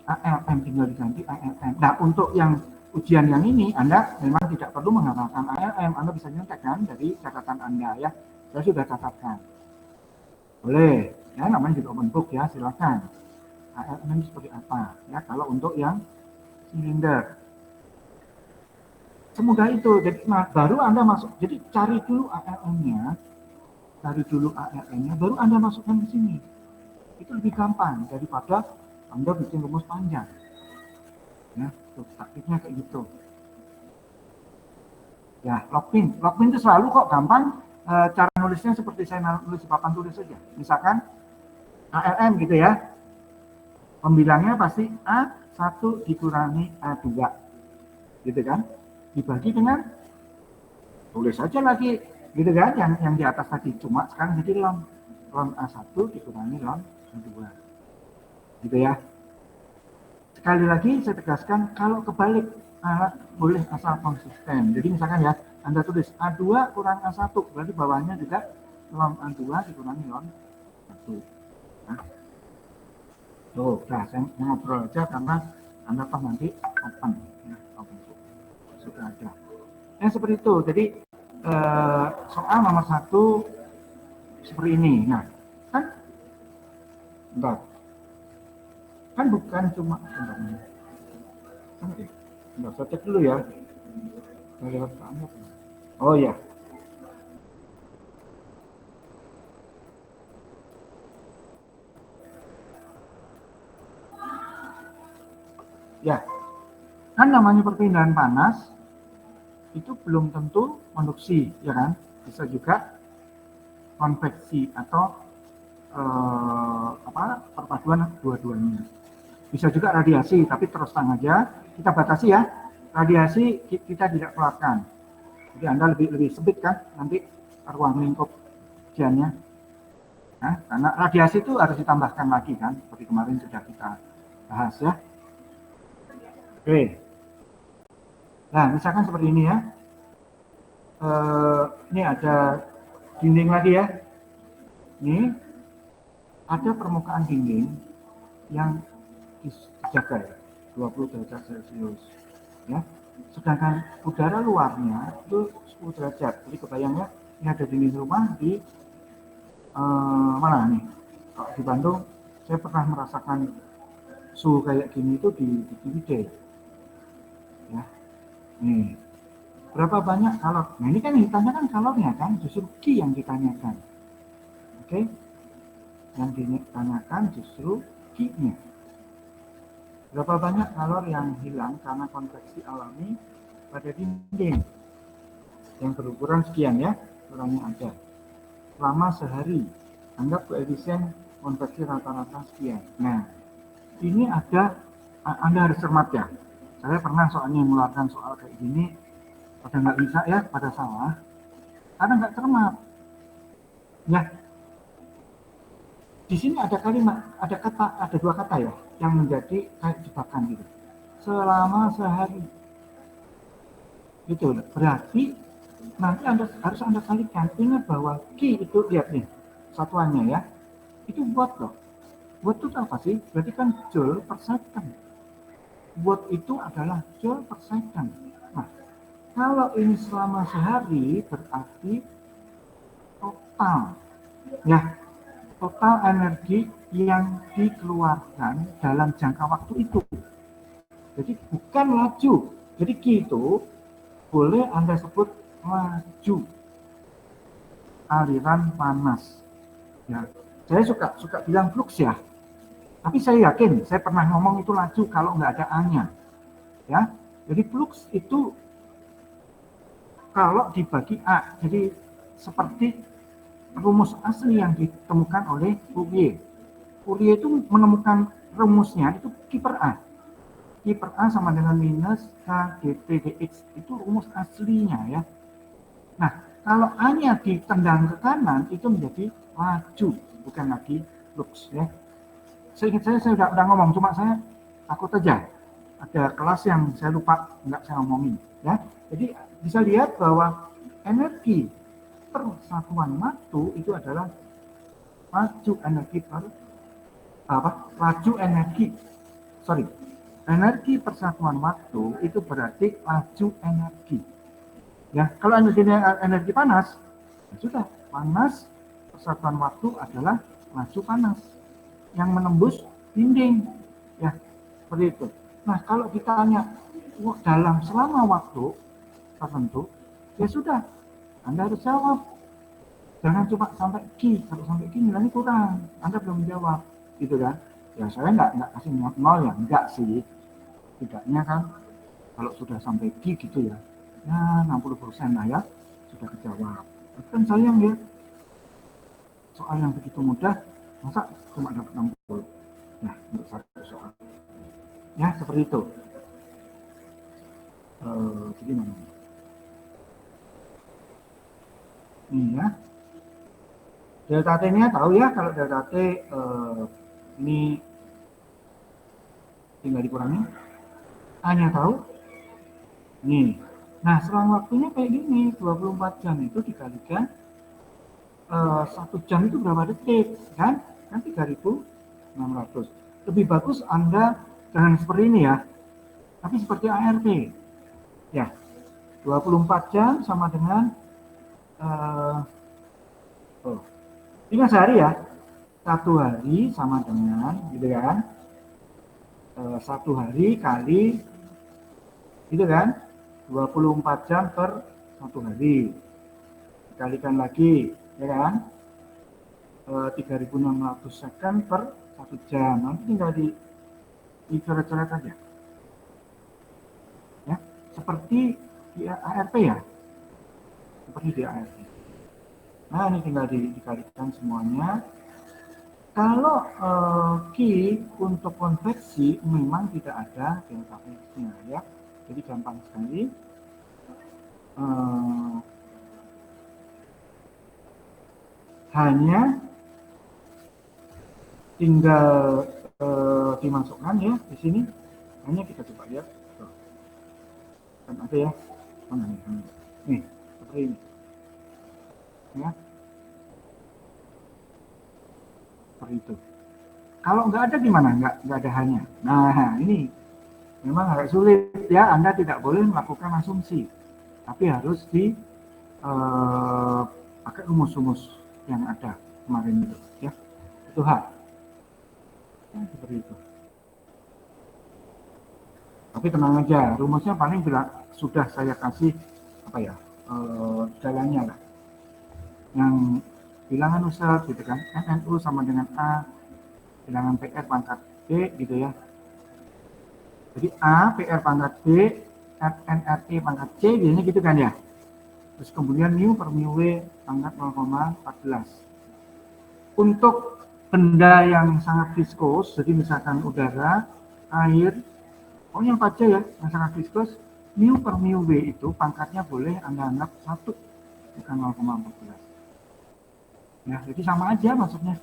ALM tinggal diganti ALM. Nah, untuk yang ujian yang ini Anda memang tidak perlu menghafalkan ALM, Anda bisa nyontek kan dari catatan Anda ya. Saya sudah catatkan. Boleh, ya namanya juga open book ya, silakan. ALM seperti apa ya kalau untuk yang silinder. Semudah itu, jadi baru Anda masuk, jadi cari dulu ALM-nya, baru Anda masukkan ke sini. Itu lebih gampang daripada Anda bikin rumus panjang. Ya, tuh, taktiknya kayak gitu. Ya, login itu selalu kok gampang. Cara nulisnya seperti saya nulis di papan tulis saja. Misalkan ALM gitu ya. Pembilangnya pasti A1 dikurangi A2. Gitu kan? Dibagi dengan tulis saja lagi gitu kan, yang di atas tadi, cuma sekarang jadi ln A1 dikurangi ln A2. Gitu ya. Sekali lagi saya tegaskan, kalau kebalik boleh asal konsisten. Jadi misalkan ya, Anda tulis A2 kurang A1, berarti bawahnya juga ln A2 dikurangi ln A1. Nah, tuh, nah, saya ngobrol aja karena Anda toh nanti open, ya, open sudah ada. Seperti itu. Jadi soal nomor 1 seperti ini. Nah, kan, bentar. Kan bukan cuma, bentar, saya cek dulu ya. Oh ya. Ya, kan namanya perpindahan panas itu belum tentu konduksi, ya kan? Bisa juga konveksi atau perpaduan dua-duanya. Bisa juga radiasi, tapi terus terang aja kita batasi ya. Radiasi kita tidak keluarkan. Jadi Anda lebih sempit kan nanti ruang lingkup ujiannya. Nah, karena radiasi itu harus ditambahkan lagi kan, seperti kemarin sudah kita bahas ya. Oke. Nah, misalkan seperti ini ya. Ini ada dinding lagi ya. Ini ada permukaan dinding yang dijaga ya, 20 derajat Celcius ya. Sedangkan udara luarnya itu 10 derajat. Jadi kebayang ya, ini ada dinding rumah di mana nih? Kalau di Bandung, saya pernah merasakan suhu kayak gini itu di Ciwidey. Ya. Nih. Berapa banyak kalor? Nah, ini kan yang ditanyakan kalornya kan, justru Q yang ditanyakan. Oke? Yang ditanyakan justru Q-nya. Berapa banyak kalor yang hilang karena konveksi alami pada dinding? yang berukuran sekian ya, ukurannya ada. Selama sehari, anggap koefisien konveksi rata-rata sekian. Nah, ini ada, Anda harus cermat ya. Saya pernah soalnya mengeluarkan soal kayak gini, pada nggak bisa ya, pada salah, karena nggak cermat. Ya, di sini ada kalimat, ada kata, ada dua kata ya, yang menjadi kayak jebakan gitu. Selama sehari. Gitu, berarti nanti harus Anda kalikan. Ingat bahwa Q itu, lihat nih, satuannya ya, itu watt loh. Watt itu apa sih? Berarti kan joule per second. Watt itu adalah joule per second. Nah, kalau ini selama sehari berarti total, ya, total energi yang dikeluarkan dalam jangka waktu itu. Jadi bukan laju. Jadi Q itu boleh Anda sebut laju aliran panas. Ya, saya suka bilang flux ya. Tapi saya yakin, saya pernah ngomong itu laju kalau nggak ada A-nya. Ya, jadi flux itu kalau dibagi A, jadi seperti rumus asli yang ditemukan oleh Fourier. Fourier itu menemukan rumusnya itu Q per A. Q per A sama dengan minus K dt dx, itu rumus aslinya ya. Nah, kalau A-nya ditendang ke kanan itu menjadi laju, bukan lagi flux ya. Saya udah ngomong, cuma saya takut aja ada kelas yang saya lupa nggak saya ngomongin ya. Jadi bisa lihat bahwa energi per satuan waktu itu adalah laju energi per energi per satuan waktu itu berarti laju energi. Ya, kalau energi panas, ya sudah, panas persatuan waktu adalah laju panas yang menembus dinding. Ya, seperti itu. Nah, kalau ditanya dalam selama waktu tertentu, ya sudah, Anda harus jawab. Jangan cuma sampai Q, kalau sampai Q nilainya kurang, Anda belum menjawab, gitu kan? Ya saya nggak kasih 0 ya, enggak sih. Tidaknya kan, kalau sudah sampai Q gitu ya, ya 60% lah ya, sudah kejawab. Kan sayang ya, soal yang begitu mudah, masa cuma dapat 60? Nah, untuk satu soal. Ya, seperti itu. Jadi namanya. Ini ya. Delta T-nya tahu ya, kalau delta T ini tinggal dikurangi. A-nya tahu? Nih. Nah, selang waktunya kayak gini, 24 jam itu dikalikan 1 jam itu berapa detik, kan? Kan 3.600. Lebih bagus Anda jangan seperti ini ya, tapi seperti ART. Ya, 24 jam sama dengan ini sehari ya, 1 hari sama dengan, gitu kan, 1 hari kali, gitu kan, 24 jam per 1 hari, dikalikan lagi, ya kan, 3.600 second per 1 jam, nanti tinggal dicoret-coret aja, ya, seperti di ART ya, seperti di ART. Nah, ini tinggal dikalikan semuanya. Kalau Q untuk konveksi memang tidak ada delta X-nya ya. Jadi gampang sekali. Hanya tinggal dimasukkan ya di sini. Hanya kita coba lihat. Kan ada ya. Mana nih? Nih, seperti ini. Ya. Seperti itu. Kalau nggak ada gimana? Nggak ada hanya. Nah, ini memang agak sulit ya. Anda tidak boleh melakukan asumsi, tapi harus pakai rumus-rumus yang ada kemarin itu. Ya, itu hal. Ya, seperti itu. Tapi tenang aja, rumusnya paling sudah saya kasih apa ya jalannya lah. Yang bilangan usaha gitu kan, NNU sama dengan A, bilangan PR pangkat B gitu ya. Jadi A, PR pangkat B, NRE pangkat C, biasanya gitu kan ya. Terus kemudian mu per mu W pangkat 0,14. Untuk benda yang sangat viskos, jadi misalkan udara, air, pokoknya apa aja ya yang sangat viskos, mu per mu W itu pangkatnya boleh Anda anggap 1, bukan 0,14. Ya, jadi sama aja maksudnya.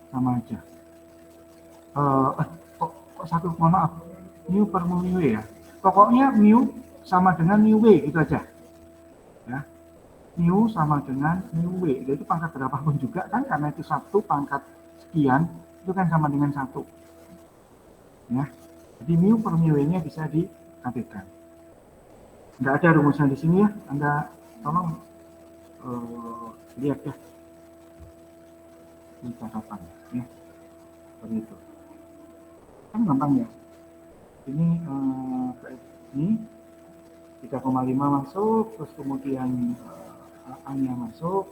Sama aja. Kok satu, mohon maaf, mu per mu W ya. Pokoknya mu sama dengan mu W gitu aja. Ya. Mu sama dengan mu W, itu pangkat berapapun juga kan, karena itu 1 pangkat sekian, itu kan sama dengan 1. Ya. Jadi mu per mu W-nya bisa diartikan. Nggak ada rumusnya di sini ya, Anda tolong lihat ya di catatan ya, seperti itu. Kan gampang ya. Ini ini 3,5 masuk, terus kemudian A-nya masuk,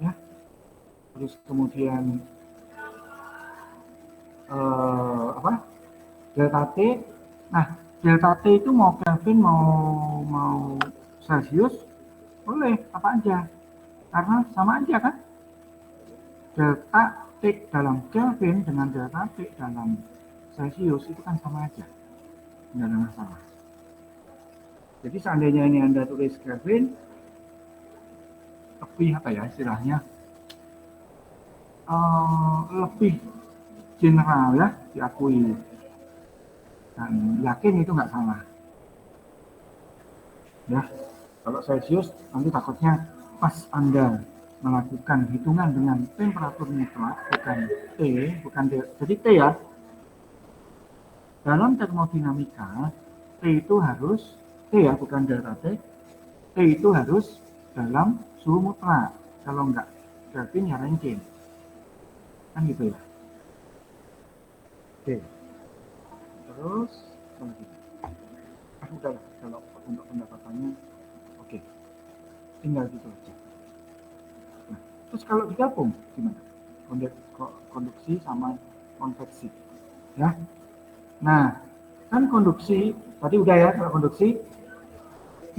ya, terus kemudian delta T. Nah, delta T itu mau Kelvin mau Celsius boleh apa aja, karena sama aja kan, delta T dalam Kelvin dengan delta T dalam Celsius itu kan sama aja, nggak ada masalah. Jadi seandainya ini Anda tulis Kelvin, lebih apa ya istilahnya, lebih general ya, diakui dan yakin itu nggak salah ya. Kalau Celsius nanti takutnya pas Anda melakukan hitungan dengan temperatur mutlak, bukan T, bukan D, jadi T ya, dalam termodinamika T itu harus T ya, bukan delta T. T itu harus dalam suhu mutlak, kalau enggak Kelvin ya Rankine kan gitu ya. Oke, terus udahlah kalau untuk pendapatnya oke, tinggal gitu aja. Nah, terus kalau digabung gimana, konduksi sama konveksi ya. Nah, kan konduksi tadi udah ya, kalau konduksi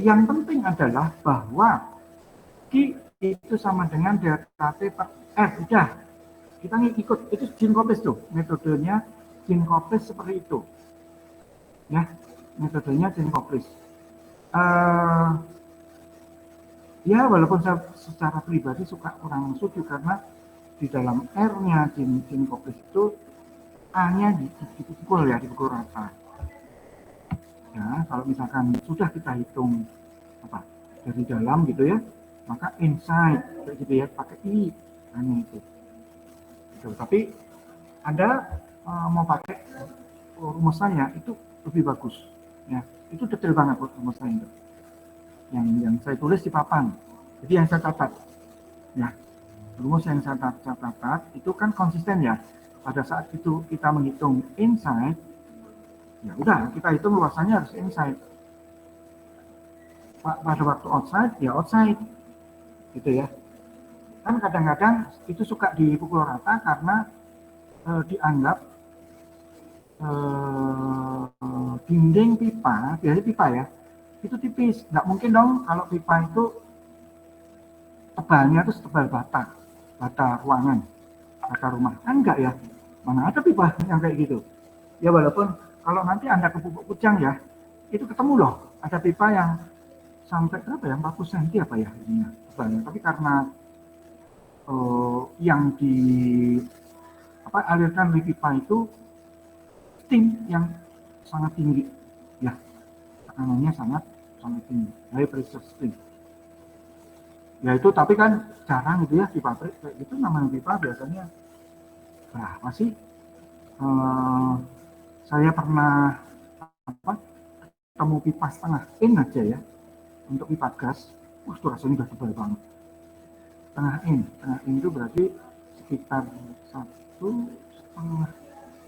yang penting adalah bahwa Q itu sama dengan delta T per R. Udah, kita ikut, itu Jean-Copless tuh, metodenya Jean-Copless seperti itu ya, metodenya Jean-Copless. Ya walaupun saya secara pribadi suka kurang setuju, karena di dalam R-nya Jean-Copless itu A-nya dipukul ya, dipukul rata. Ya, kalau misalkan sudah kita hitung apa dari dalam gitu ya, maka inside kayak gitu ya, pakai I hanya itu. Gitu. Tapi Anda mau pakai rumusannya itu lebih bagus ya, itu detail banget rumusannya itu. Yang saya tulis di papan, jadi yang saya catat ya, rumus yang saya catat itu kan konsisten ya. Pada saat itu kita menghitung inside, ya udah kita hitung luasannya harus inside. Pada waktu outside ya outside gitu ya. Kan kadang-kadang itu suka dipukul rata karena dianggap dinding pipa, biasanya pipa ya, itu tipis. Nggak mungkin dong kalau pipa itu tebalnya itu setebal bata ruangan, bata rumah, kan enggak ya. Mana ada pipa yang kayak gitu ya. Walaupun kalau nanti Anda ke Pupuk Kujang ya, itu ketemu loh ada pipa yang sampai berapa ya, 40 cm apa ya ininya tebalnya. Tapi karena yang alirkan di pipa itu steam yang sangat tinggi ya, tekanannya sangat tinggi, high pressure steam ya itu. Tapi kan jarang gitu ya di pabrik kayak gitu, namanya pipa biasanya berapa sih, saya pernah ketemu pipa setengah in aja ya, untuk pipa gas, itu rasanya udah tebal banget. Setengah in itu berarti sekitar 1,5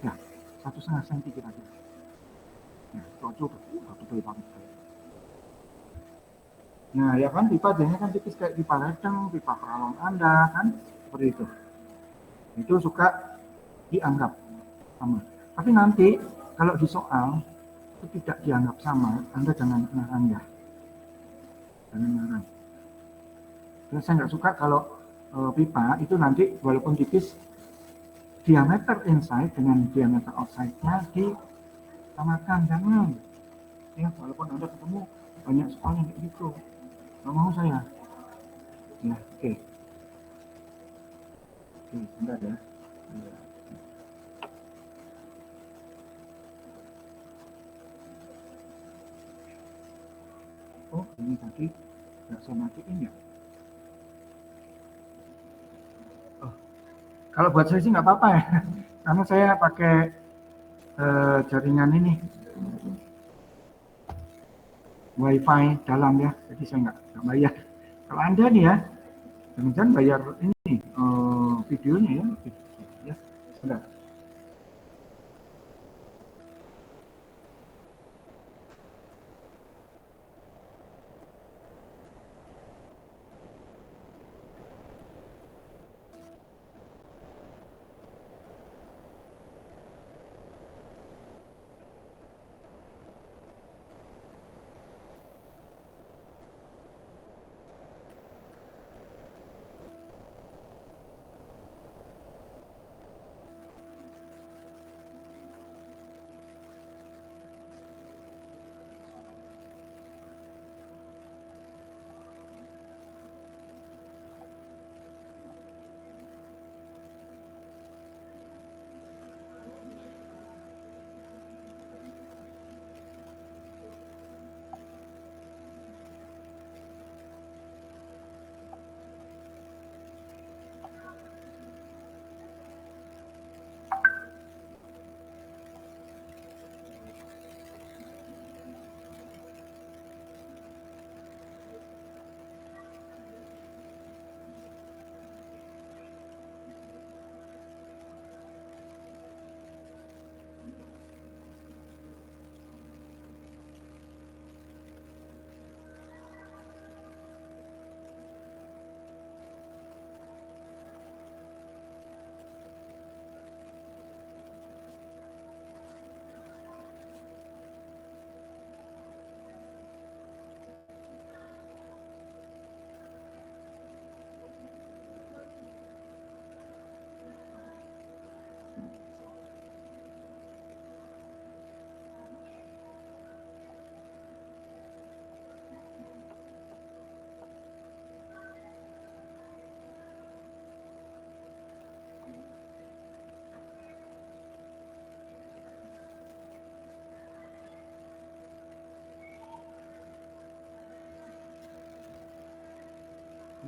ya, 1,5 cm kira-kira. Nah, itu udah tebal banget. Nah, ya kan pipa biasanya kan tipis kayak pipa ledeng, pipa peralon Anda kan seperti itu. Itu suka dianggap sama. Tapi nanti kalau di soal itu tidak dianggap sama, Anda jangan ngarang ya. Jangan ngarang. Dan saya nggak suka kalau pipa itu nanti walaupun tipis, diameter inside dengan diameter outside-nya disamakan, jangan. Ya, walaupun Anda ketemu banyak sekolah yang kayak gitu. Nggak mau saya. Ya, oke. Oke, sebentar ya. Oh, ini tadi nggak saya matiin ya. Oh, kalau buat saya sih nggak apa-apa ya. Karena saya pakai jaringan ini. Wi-Fi dalam ya, jadi saya nggak bayar. Kalau Anda nih ya, jangan bayar ini videonya ya. Ya, sudah.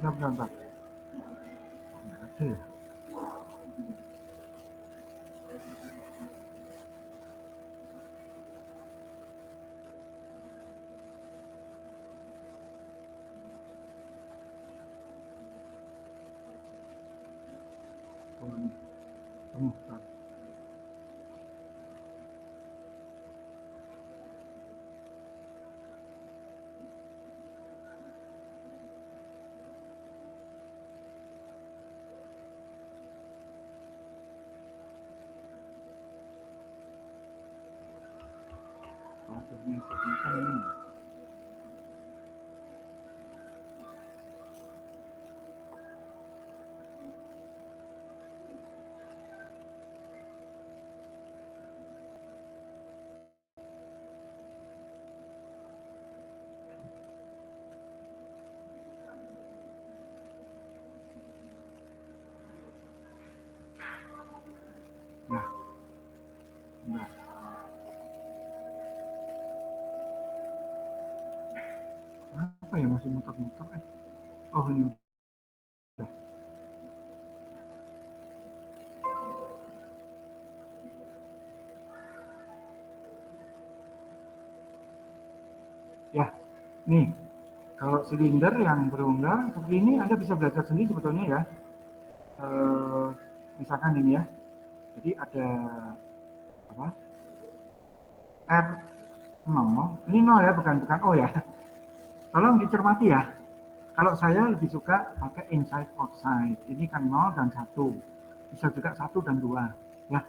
Bentar. Ada ya? Oh, ini. Bentar. Ini. Nah, bentar. Apa ya masih muter-muter Oh, ini udah. Ya, nih. Kalau silinder yang berunggal seperti ini Anda bisa belajar sendiri sebetulnya ya. Misalkan ini ya. Jadi ada apa? R0. Ini 0 ya, bukan O ya. Tolong dicermati ya. Kalau saya lebih suka pakai inside outside. Ini kan 0 dan 1. Bisa juga 1 dan 2. Ya.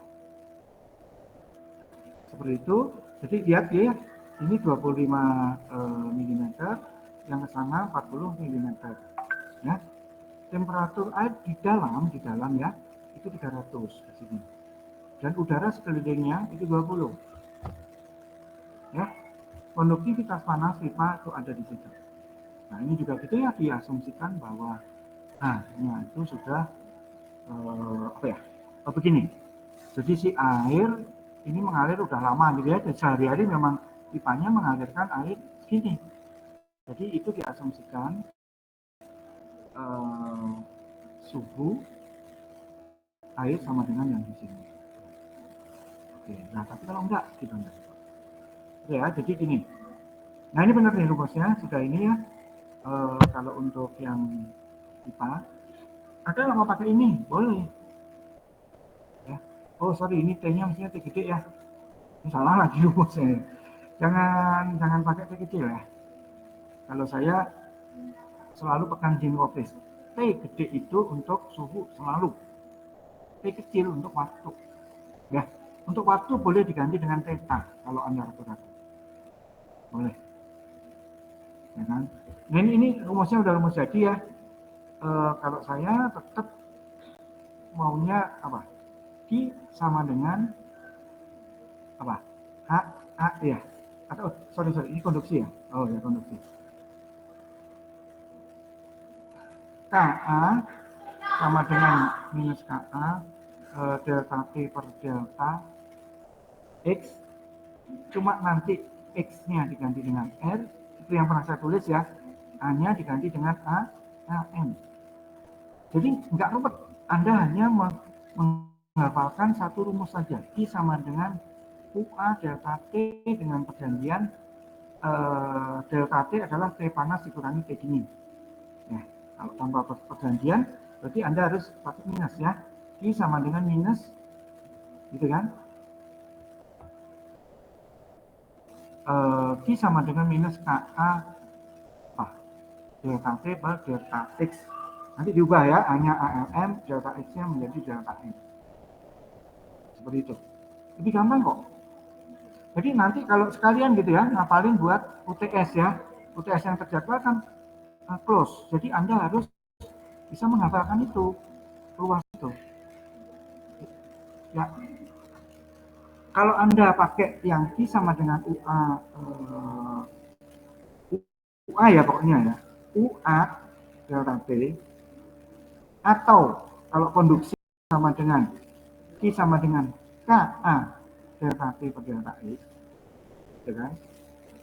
Seperti itu. Jadi lihat ya, ini 25 mm, yang ke sana 40 mm. Ya. Temperatur air di dalam ya, itu 300 di sini. Dan udara sekelilingnya itu 20. Ya. Konduktivitas panas pipa itu ada di situ. Nah, ini juga gitu ya, diasumsikan bahwa itu sudah begini. Jadi si air ini mengalir udah lama gitu ya, dan sehari-hari memang pipanya mengalirkan air segini. Jadi itu diasumsikan suhu air sama dengan yang di sini. Oke, nah tapi kalau enggak gitu enggak. Oke ya, jadi gini. Nah ini benar nih rumusnya, sudah ini ya. Kalau untuk yang pipa, ada yang mau pakai ini, boleh. Ya. Oh sorry, ini T-nya mestinya T gede ya. Ini salah lagi rumusnya. Jangan pakai T kecil ya. Kalau saya selalu pegang Jean-Robert. T gede itu untuk suhu selalu. T kecil untuk waktu. Ya, untuk waktu boleh diganti dengan theta kalau Anda ragu-ragu. Boleh. Ya kan? Nah, ini rumusnya udah rumus jadi ya. Kalau saya tetap maunya apa? Q sama dengan apa? A ya. Atau sorry ini konduksi ya. Oh ya konduksi. KA sama dengan minus KA delta T per delta X, cuma nanti X-nya diganti dengan R, itu yang pernah saya tulis ya, A-nya diganti dengan AM. Jadi nggak rumit, Anda hanya menghafalkan satu rumus saja, I sama dengan UA delta T dengan pergantian delta T adalah T panas dikurangi T dingin. Ya, kalau tanpa pergantian, berarti Anda harus pakai minus ya. I sama dengan minus, gitu kan? Q sama dengan minus KA delta T per delta X. Nanti diubah ya, hanya ALM, delta X-nya menjadi delta M. Seperti itu. Lebih gampang kok. Jadi nanti kalau sekalian gitu ya, ngapalin buat UTS ya. UTS yang terjadwal kan close. Jadi Anda harus bisa menghafalkan itu, ruas itu. Ya. Kalau Anda pakai yang Q sama dengan UA ya pokoknya ya. UA delta T, atau kalau konduksi sama dengan Q sama dengan KA delta T per delta X, ya kan?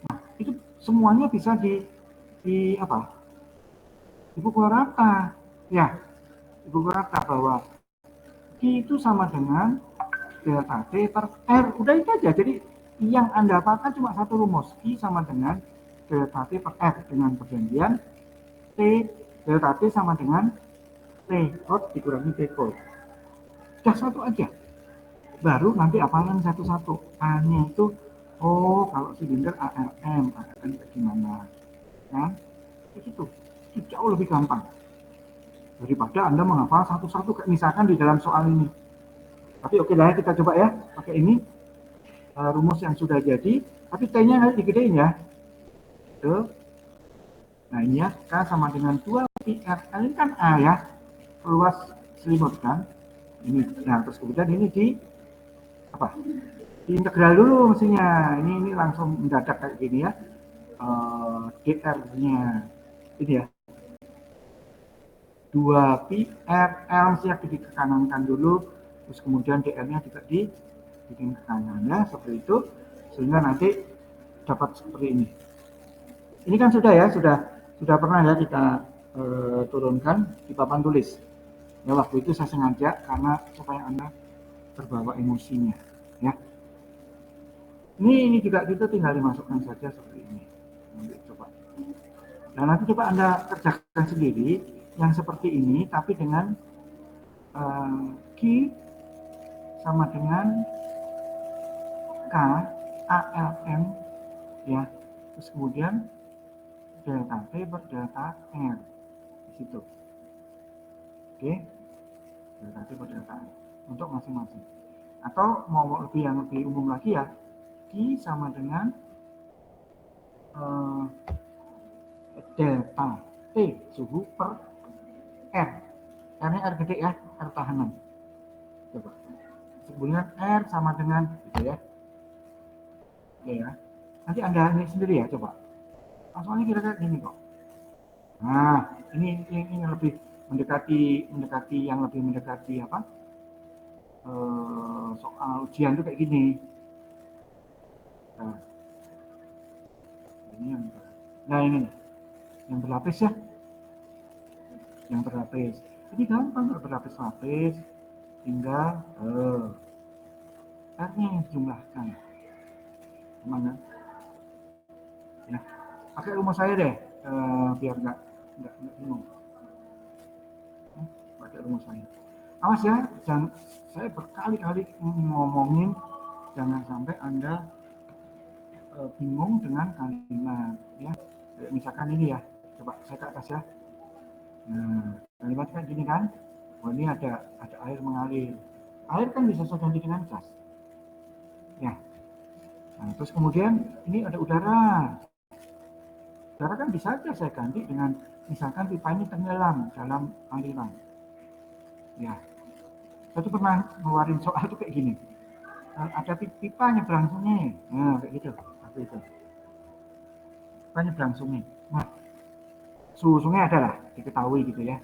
Nah, itu semuanya bisa dipukul rata, ya, dipukul rata bahwa Q itu sama dengan delta T per R, udah itu aja. Jadi yang Anda pakai cuma satu rumus, Q sama dengan delta T per R dengan pergantian T delta T sama dengan T hot dikurangi T cold. Sudah satu aja. Baru nanti apalan satu-satu. A-nya itu, oh kalau silinder ALM gimana? Kan? Begitu. Itu jauh lebih gampang. Daripada Anda menghafal satu-satu, misalkan di dalam soal ini. Tapi oke lah, kita coba ya, pakai ini. Rumus yang sudah jadi, tapi T-nya harus digedein ya. Tuh. Nah ini ya, K sama dengan 2 pi R. Ini kan A ya, luas selimut kan. Ini, nah terus kemudian ini di integral dulu mestinya. Ini langsung mendadak kayak gini ya. DR-nya ini ya. 2 pi R, L mesti dikanankan dulu, terus kemudian DR-nya juga dibikin ke kanan ya, seperti itu, sehingga nanti dapat seperti ini. Ini kan sudah ya, sudah pernah ya kita turunkan di papan tulis. Ya waktu itu saya sengaja karena supaya Anda terbawa emosinya, ya. Ini juga kita tinggal dimasukkan saja seperti ini. Nanti coba. Nah nanti coba Anda kerjakan sendiri yang seperti ini, tapi dengan Q sama dengan K ALM, ya. Terus kemudian delta T per delta R di situ. Oke, delta T per delta R untuk masing-masing. Atau mau yang lebih umum lagi ya, Q sama dengan delta T suhu per R. R-nya R gede ya, R tahanan. Coba. Sebelumnya R sama dengan gitu ya. Oke ya. Nanti Anda lihat sendiri ya, coba. Soalnya kira-kira gini kok. Nah, ini lebih mendekati yang lebih mendekati apa? Soal ujian tuh kayak gini. Nah, ini ini yang berlapis ya. Yang berlapis. Jadi gampang kalau berlapis-lapis, tinggal R-nya yang dijumlahkan. Mana? Ya, pakai rumus saya deh, biar nggak bingung. Pakai rumus saya. Awas ya, jangan, saya berkali-kali ngomongin, jangan sampai Anda bingung dengan kalimat, ya. Misalkan ini ya, coba saya ke atas ya. Nah, kalimat kan gini kan, ini ada air mengalir. Air kan bisa saya ganti dengan gas. Ya. Nah, terus kemudian ini ada udara. Udara kan bisa saja saya ganti dengan misalkan pipa ini tenggelam dalam aliran. Ya. Saya tuh pernah ngeluarin soal itu kayak gini. Ada pipa nyebrang sungai. Nah, kayak gitu. Seperti itu. Pipa nyebrang sungai. Nah, suhu sungai ada lah, diketahui gitu ya.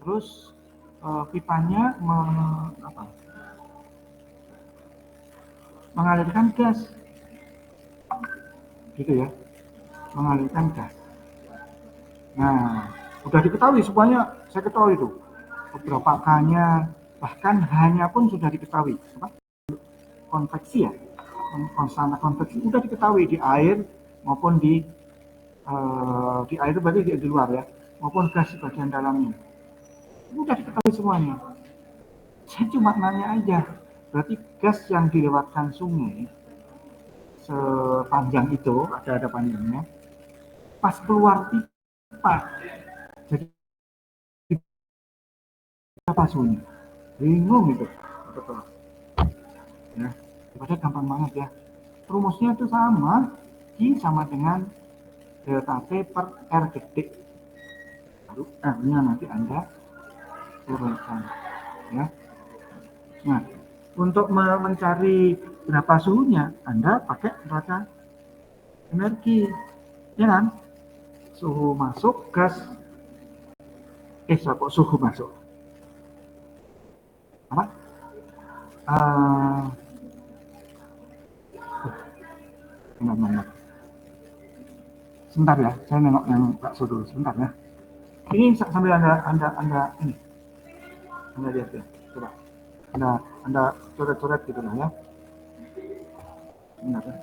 Terus pipanya mengalirkan gas. Gitu ya. Mengalirkan gas. Nah, udah diketahui semuanya, saya ketahui itu. Beberapa K-nya, bahkan hanya pun sudah diketahui. Apa? Konveksi ya, konstanta konveksi udah diketahui di air maupun di air itu berarti di luar ya, maupun gas di bagian dalamnya. Udah diketahui semuanya. Saya cuma nanya aja, berarti gas yang dilewatkan sungai sepanjang itu, ada panjangnya, pas keluar pipa, jadi apa suhunya? Bingung gitu. Betul. Ya, padahal gampang banget ya. Rumusnya itu sama, Q sama dengan delta T per R detik. Lalu R-nya nanti Anda turunkan. Ya. Nah, untuk mencari berapa suhunya, Anda pakai neraca energi. Ya kan? Suhu masuk, gas. Kok suhu masuk? Apa? Benar. Sebentar ya, saya nengok yang bakso dulu sebentar ya. Ini sambil anda ini, Anda lihat ya, coba. Anda coret-coret gitu lah ya. Benar ya.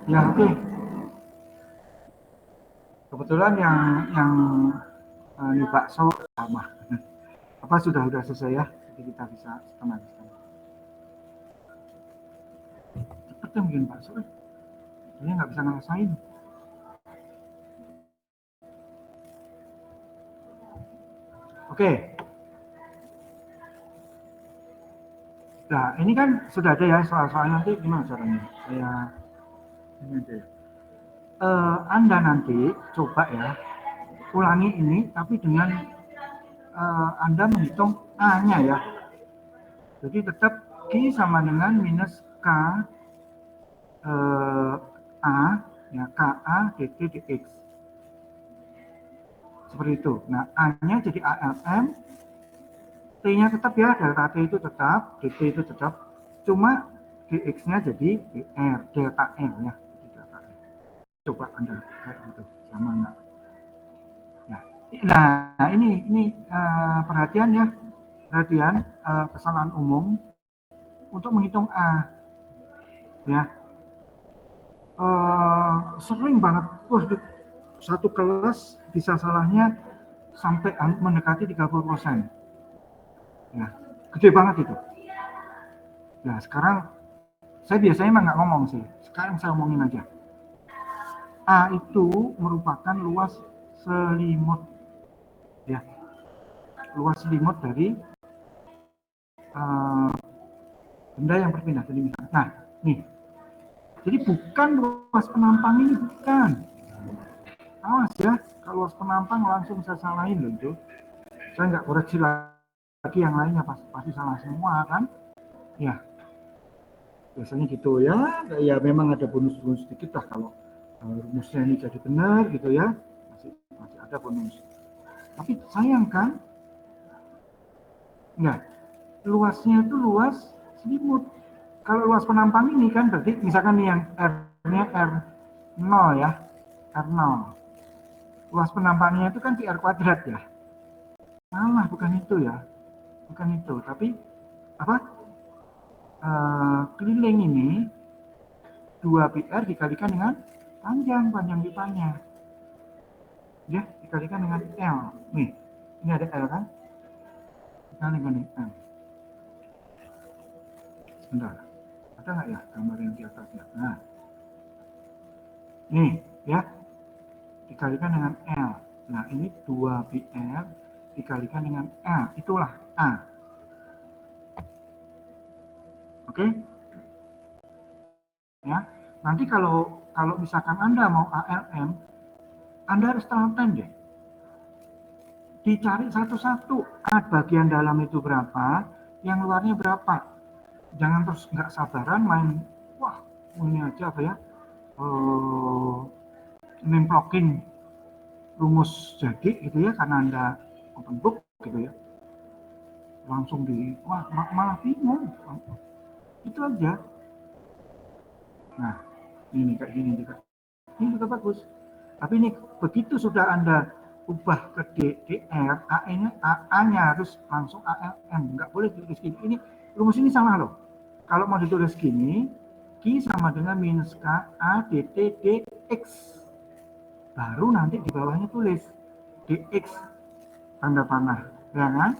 Ya, oke. Kebetulan yang ini bakso sama. Apa sudah selesai ya? Jadi kita bisa setengah. Cepet yang bikin bakso kan? Dia nggak bisa ngerasain. Oke. Nah, ini kan sudah ada ya soal-soalnya, nanti gimana caranya? Saya ini aja ya. Anda nanti coba ya ulangi ini, tapi dengan Anda menghitung A-nya ya. Jadi tetap Q sama dengan minus K A ya, KA dt dx. Seperti itu. Nah, A-nya jadi ALM, T-nya tetap ya, delta T itu tetap, dt itu tetap, cuma dx-nya jadi dr, delta R ya. Coba Anda kayak gitu, sama enggak? Nah, ini perhatian ya, kesalahan umum untuk menghitung A ya. Sering banget, satu kelas bisa salahnya sampai mendekati 30%. Ya, gede banget itu. Nah, sekarang saya biasanya emang nggak ngomong sih. Sekarang saya omongin aja. A itu merupakan luas selimut. Ya, luas selimut dari benda yang berpindah. Jadi misalnya, nah, nih. Jadi bukan luas penampang ini, bukan. Awas ya, kalau luas penampang langsung saya salahin loh itu. Saya nggak koreksi lagi yang lainnya, pasti salah semua kan. Ya, biasanya gitu ya. Ya memang ada bonus-bonus sedikit lah kalau rumusnya ini jadi benar gitu ya. Masih ada bonus. Tapi sayang kan? Enggak. Luasnya itu luas selimut. Kalau luas penampang ini kan berarti misalkan yang R-nya R0 ya. R0. Luas penampangnya itu kan pi R kuadrat ya. Salah, bukan itu ya. Bukan itu, tapi apa? Keliling ini 2πr dikalikan dengan panjang pipanya. Ya, dikalikan dengan L. Nih, ini ada L kan? Dikalikan dengan L. Sebentar. Ada nggak ya gambar yang di atasnya? Nah. Nih, ya. Dikalikan dengan L. Nah, ini 2πr dikalikan dengan L. Itulah A. Oke? Ya. Nanti kalau misalkan Anda mau ALM, Anda harus telaten deh. Dicari satu-satu, bagian dalam itu berapa, yang luarnya berapa. Jangan terus nggak sabaran main, wah ini aja apa ya, nemplokin rumus jadi gitu ya, karena Anda open book gitu ya. Langsung malah bingung. Itu aja. Nah, ini kayak gini juga. Ini juga bagus. Tapi ini begitu sudah Anda ubah ke DR, A-nya harus langsung ALM. Nggak boleh ditulis gini. Ini rumus ini salah loh. Kalau mau ditulis gini, Q sama dengan minus K A dt dx. Baru nanti di bawahnya tulis dx tanda panah. Ya kan?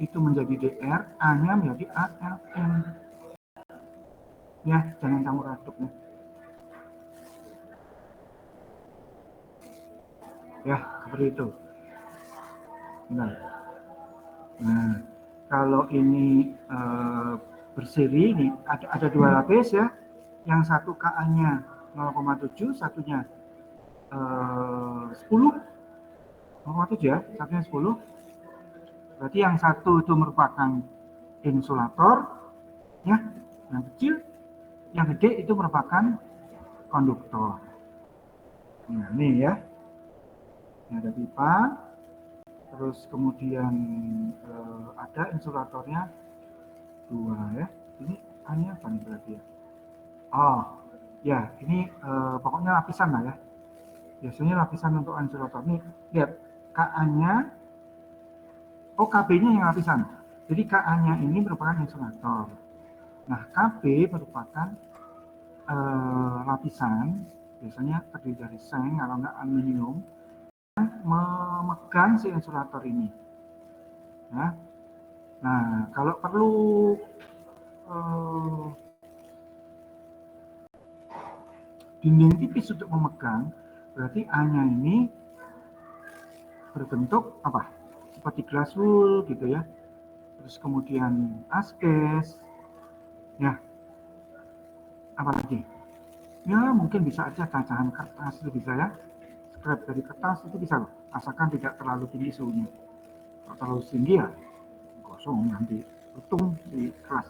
Itu menjadi DR, A-nya menjadi ALM. Ya, jangan campur aduk ya. Ya, seperti itu. Nah, kalau ini berseri, nih ada dua lapis ya. Yang satu KA-nya 0,7, satunya 10, 0,7 ya, satunya 10. Berarti yang satu itu merupakan insulator, ya, yang kecil, yang gede itu merupakan konduktor. Nah, ini ya, ini ada pipa, terus kemudian ada insulatornya 2 ya. Ini hanya apa nih berarti ya? Oh, ya, ini pokoknya lapisan lah ya. Biasanya lapisan untuk insulator ini, lihat KA-nya, oh KB-nya yang lapisan. Jadi KA-nya ini merupakan insulator. Nah, KB merupakan lapisan, biasanya terdiri dari seng, kalau enggak aluminium, yang memegang si insulator ini. Ya. Nah, kalau perlu dinding tipis untuk memegang, berarti A-nya ini berbentuk apa? Seperti glass wool gitu ya. Terus kemudian asbes, ya. Apa lagi? Ya mungkin bisa aja cacahan kertas itu bisa ya. Scrap dari kertas itu bisa loh, asalkan tidak terlalu tinggi suhunya. Kalau terlalu tinggi ya kosong, nanti untung di kelas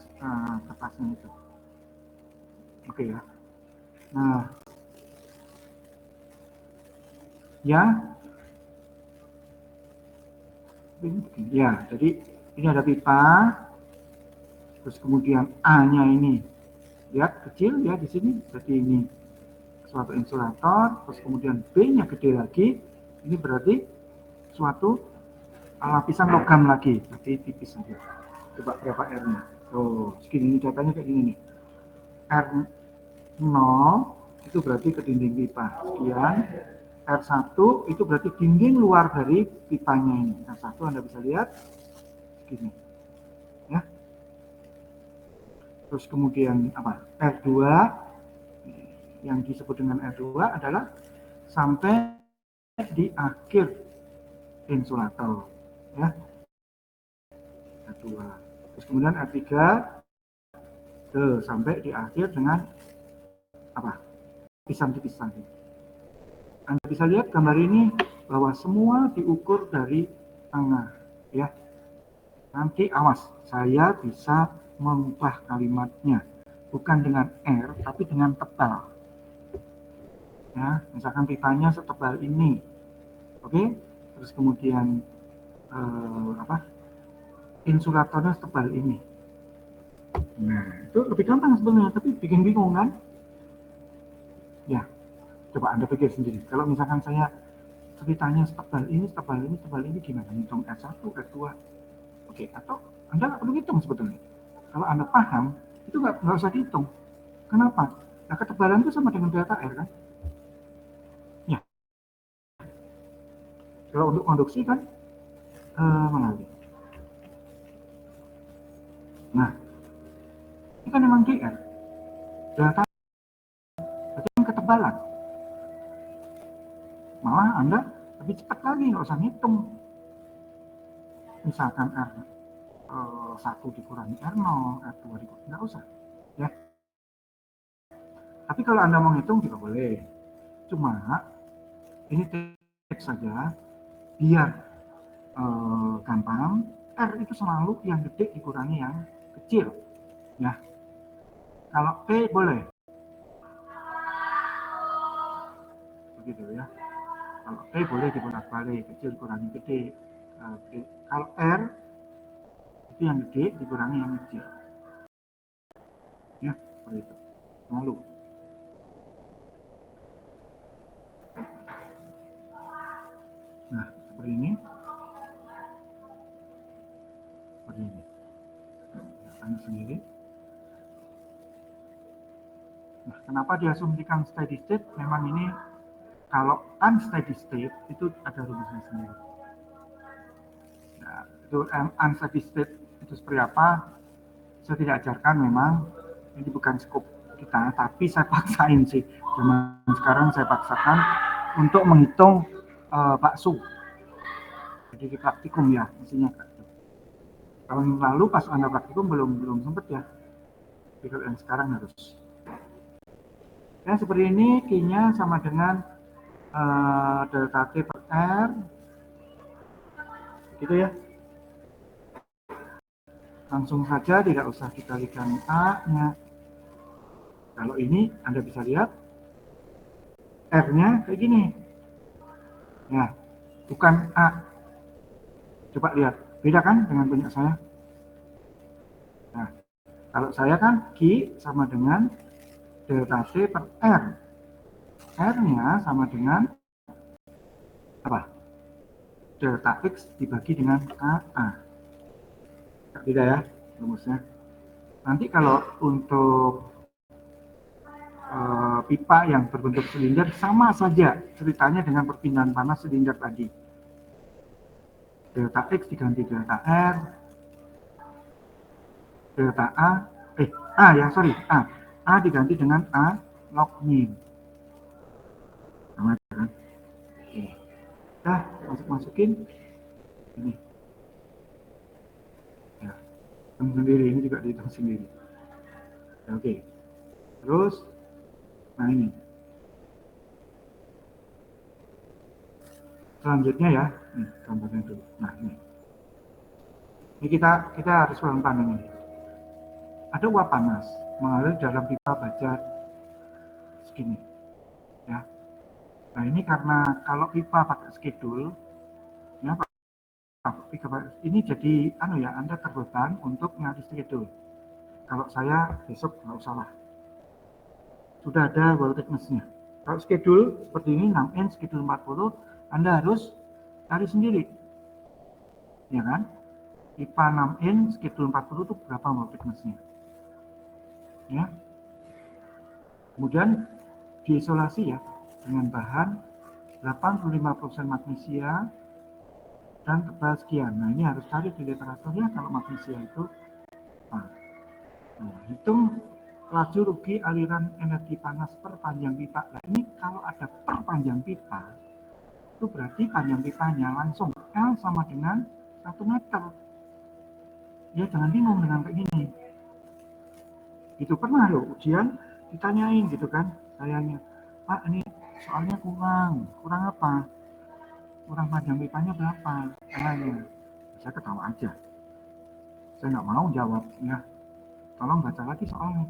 kertasnya itu. Oke ya. Nah, ya, jadi ini ada pipa, terus kemudian A-nya ini, lihat kecil ya di sini, jadi ini suatu insulator, terus kemudian B-nya gede lagi, ini berarti suatu lapisan logam lagi, berarti tipis saja. Coba berapa R-nya? Oh, segini, ini datanya kayak gini nih. R0 itu berarti ke dinding pipa, sekian. R1 itu berarti dinding luar dari pipanya ini. R1 Anda bisa lihat segini. Ya. Terus kemudian apa? R2 yang disebut dengan R2 adalah sampai di akhir insulator, ya. R2. Terus kemudian R3 sampai di akhir dengan apa? Lapisan-lapisan. Anda bisa lihat gambar ini bahwa semua diukur dari tengah, ya. Nanti awas, saya bisa mengubah kalimatnya, bukan dengan R, tapi dengan tebal. Ya, misalkan pipanya setebal ini, oke? Terus kemudian insulatornya setebal ini. Nah, itu lebih gampang sebenarnya, tapi bikin bingung kan? Ya, coba Anda pikir sendiri. Kalau misalkan saya ceritanya setebal ini, gimana? Hitung R1, R2. Oke, atau Anda nggak perlu hitung sebetulnya. Kalau Anda paham, itu nggak usah dihitung. Kenapa? Nah, ketebalan itu sama dengan delta R kan? Ya. Kalau untuk konduksi kan mengalir. Nah, ini kan memang DR. Delta berarti kan ketebalan. Malah Anda lebih cepat lagi, nggak usah ngitung. Misalkan R1 dikurangi R0, R2 dikurangi, nggak usah. Ya. Tapi kalau Anda mau ngitung juga boleh. Cuma ini tips saja, biar gampang. R itu selalu yang gede dikurangi yang kecil. Ya. Kalau P boleh. Begitu ya. Kalau P boleh dibolak-balik, kecil dikurangi gede. Kalau R itu yang gede dikurangi yang kecil. Ya, seperti itu. Lalu. Nah, seperti ini. Seperti ini. Tanya sendiri. Nah, kenapa diasumsikan steady state? Memang ini kalau unsteady state itu ada rumusnya sendiri. Nah, itu unsteady state itu seperti apa? Saya tidak ajarkan memang, ini bukan skop kita, tapi saya paksain sih. Zaman sekarang saya paksakan untuk menghitung bakso. Jadi di praktikum ya, mestinya. Tahun lalu pas Anda praktikum belum sempat ya. Jadi kalau yang sekarang harus. Ya, seperti ini Q-nya sama dengan delta T per R, gitu ya. Langsung saja, tidak usah dikalikan A-nya. Kalau ini Anda bisa lihat R-nya kayak gini. Ya, bukan A. Coba lihat, beda kan dengan punya saya? Nah, kalau saya kan Q sama dengan delta T per R. R-nya sama dengan apa? Delta X dibagi dengan AA. Tidak ya rumusnya. Nanti kalau untuk pipa yang berbentuk silinder sama saja ceritanya dengan perpindahan panas silinder tadi. Delta X diganti delta R, delta A diganti dengan A log min. Sama kan? Oke. Dah, masukin ini. Ya, hitung sendiri, ini juga dihitung sendiri. Oke. Terus, nah ini. Selanjutnya ya, nih gambarnya dulu. Nah ini kita harus pelan-pelan ini. Ada uap panas mengalir dalam pipa baja segini, ya. Nah ini karena kalau pipa pakai skedul, ya ini jadi Anda terbeban untuk nyari skedul. Kalau saya besok nggak usah lah, sudah ada wall thickness-nya. Kalau skedul seperti ini 6 inch, skedul 40, Anda harus cari sendiri, ya kan? Pipa 6 inch, skedul 40 itu berapa wall thickness-nya? Ya. Kemudian diisolasi ya dengan bahan 85% magnesia dan tebal sekian. Nah ini harus cari di literaturnya kalau magnesia itu nah, hitung laju rugi aliran energi panas per panjang pipa. Nah ini kalau ada per panjang pipa itu berarti panjang pipanya langsung L sama dengan 1 meter. Ya jangan bingung dengan kayak gini. Itu pernah loh ujian ditanyain gitu kan, sayangnya Pak ini soalnya kurang apa? Kurang panjang pipanya berapa? Caranya? Saya ketawa aja. Saya nggak mau jawab ya. Tolong baca lagi soalnya.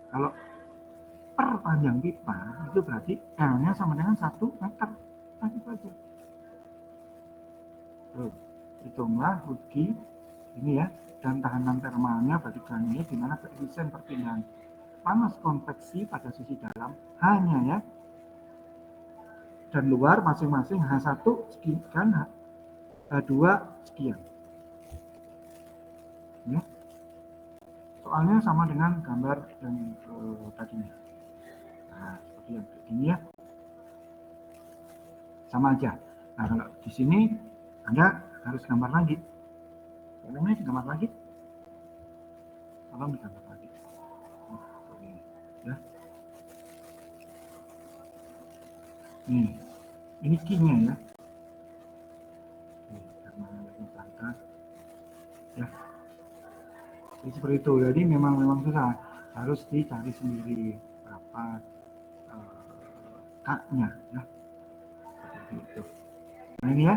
Kalau per panjang pipa itu berarti L-nya sama dengan 1 meter. Nah, itu aja. Tuh, hitunglah rugi ini ya dan tahanan termalnya batikannya di mana koefisien perpindahan panas konveksi pada sisi dalam hanya ya dan luar masing-masing H1 sekian H2 sekian ya. Soalnya sama dengan gambar yang tadinya. Nah, seperti yang begini ya. Sama aja. Nah, kalau di sini Anda harus gambar lagi. Namanya digambar lagi. Tolong digambar lagi. Ya. Ini key-nya ya. Ya. Jadi seperti itu. Jadi memang susah. Harus dicari sendiri berapa K-nya ya. Seperti itu. Nah ini ya,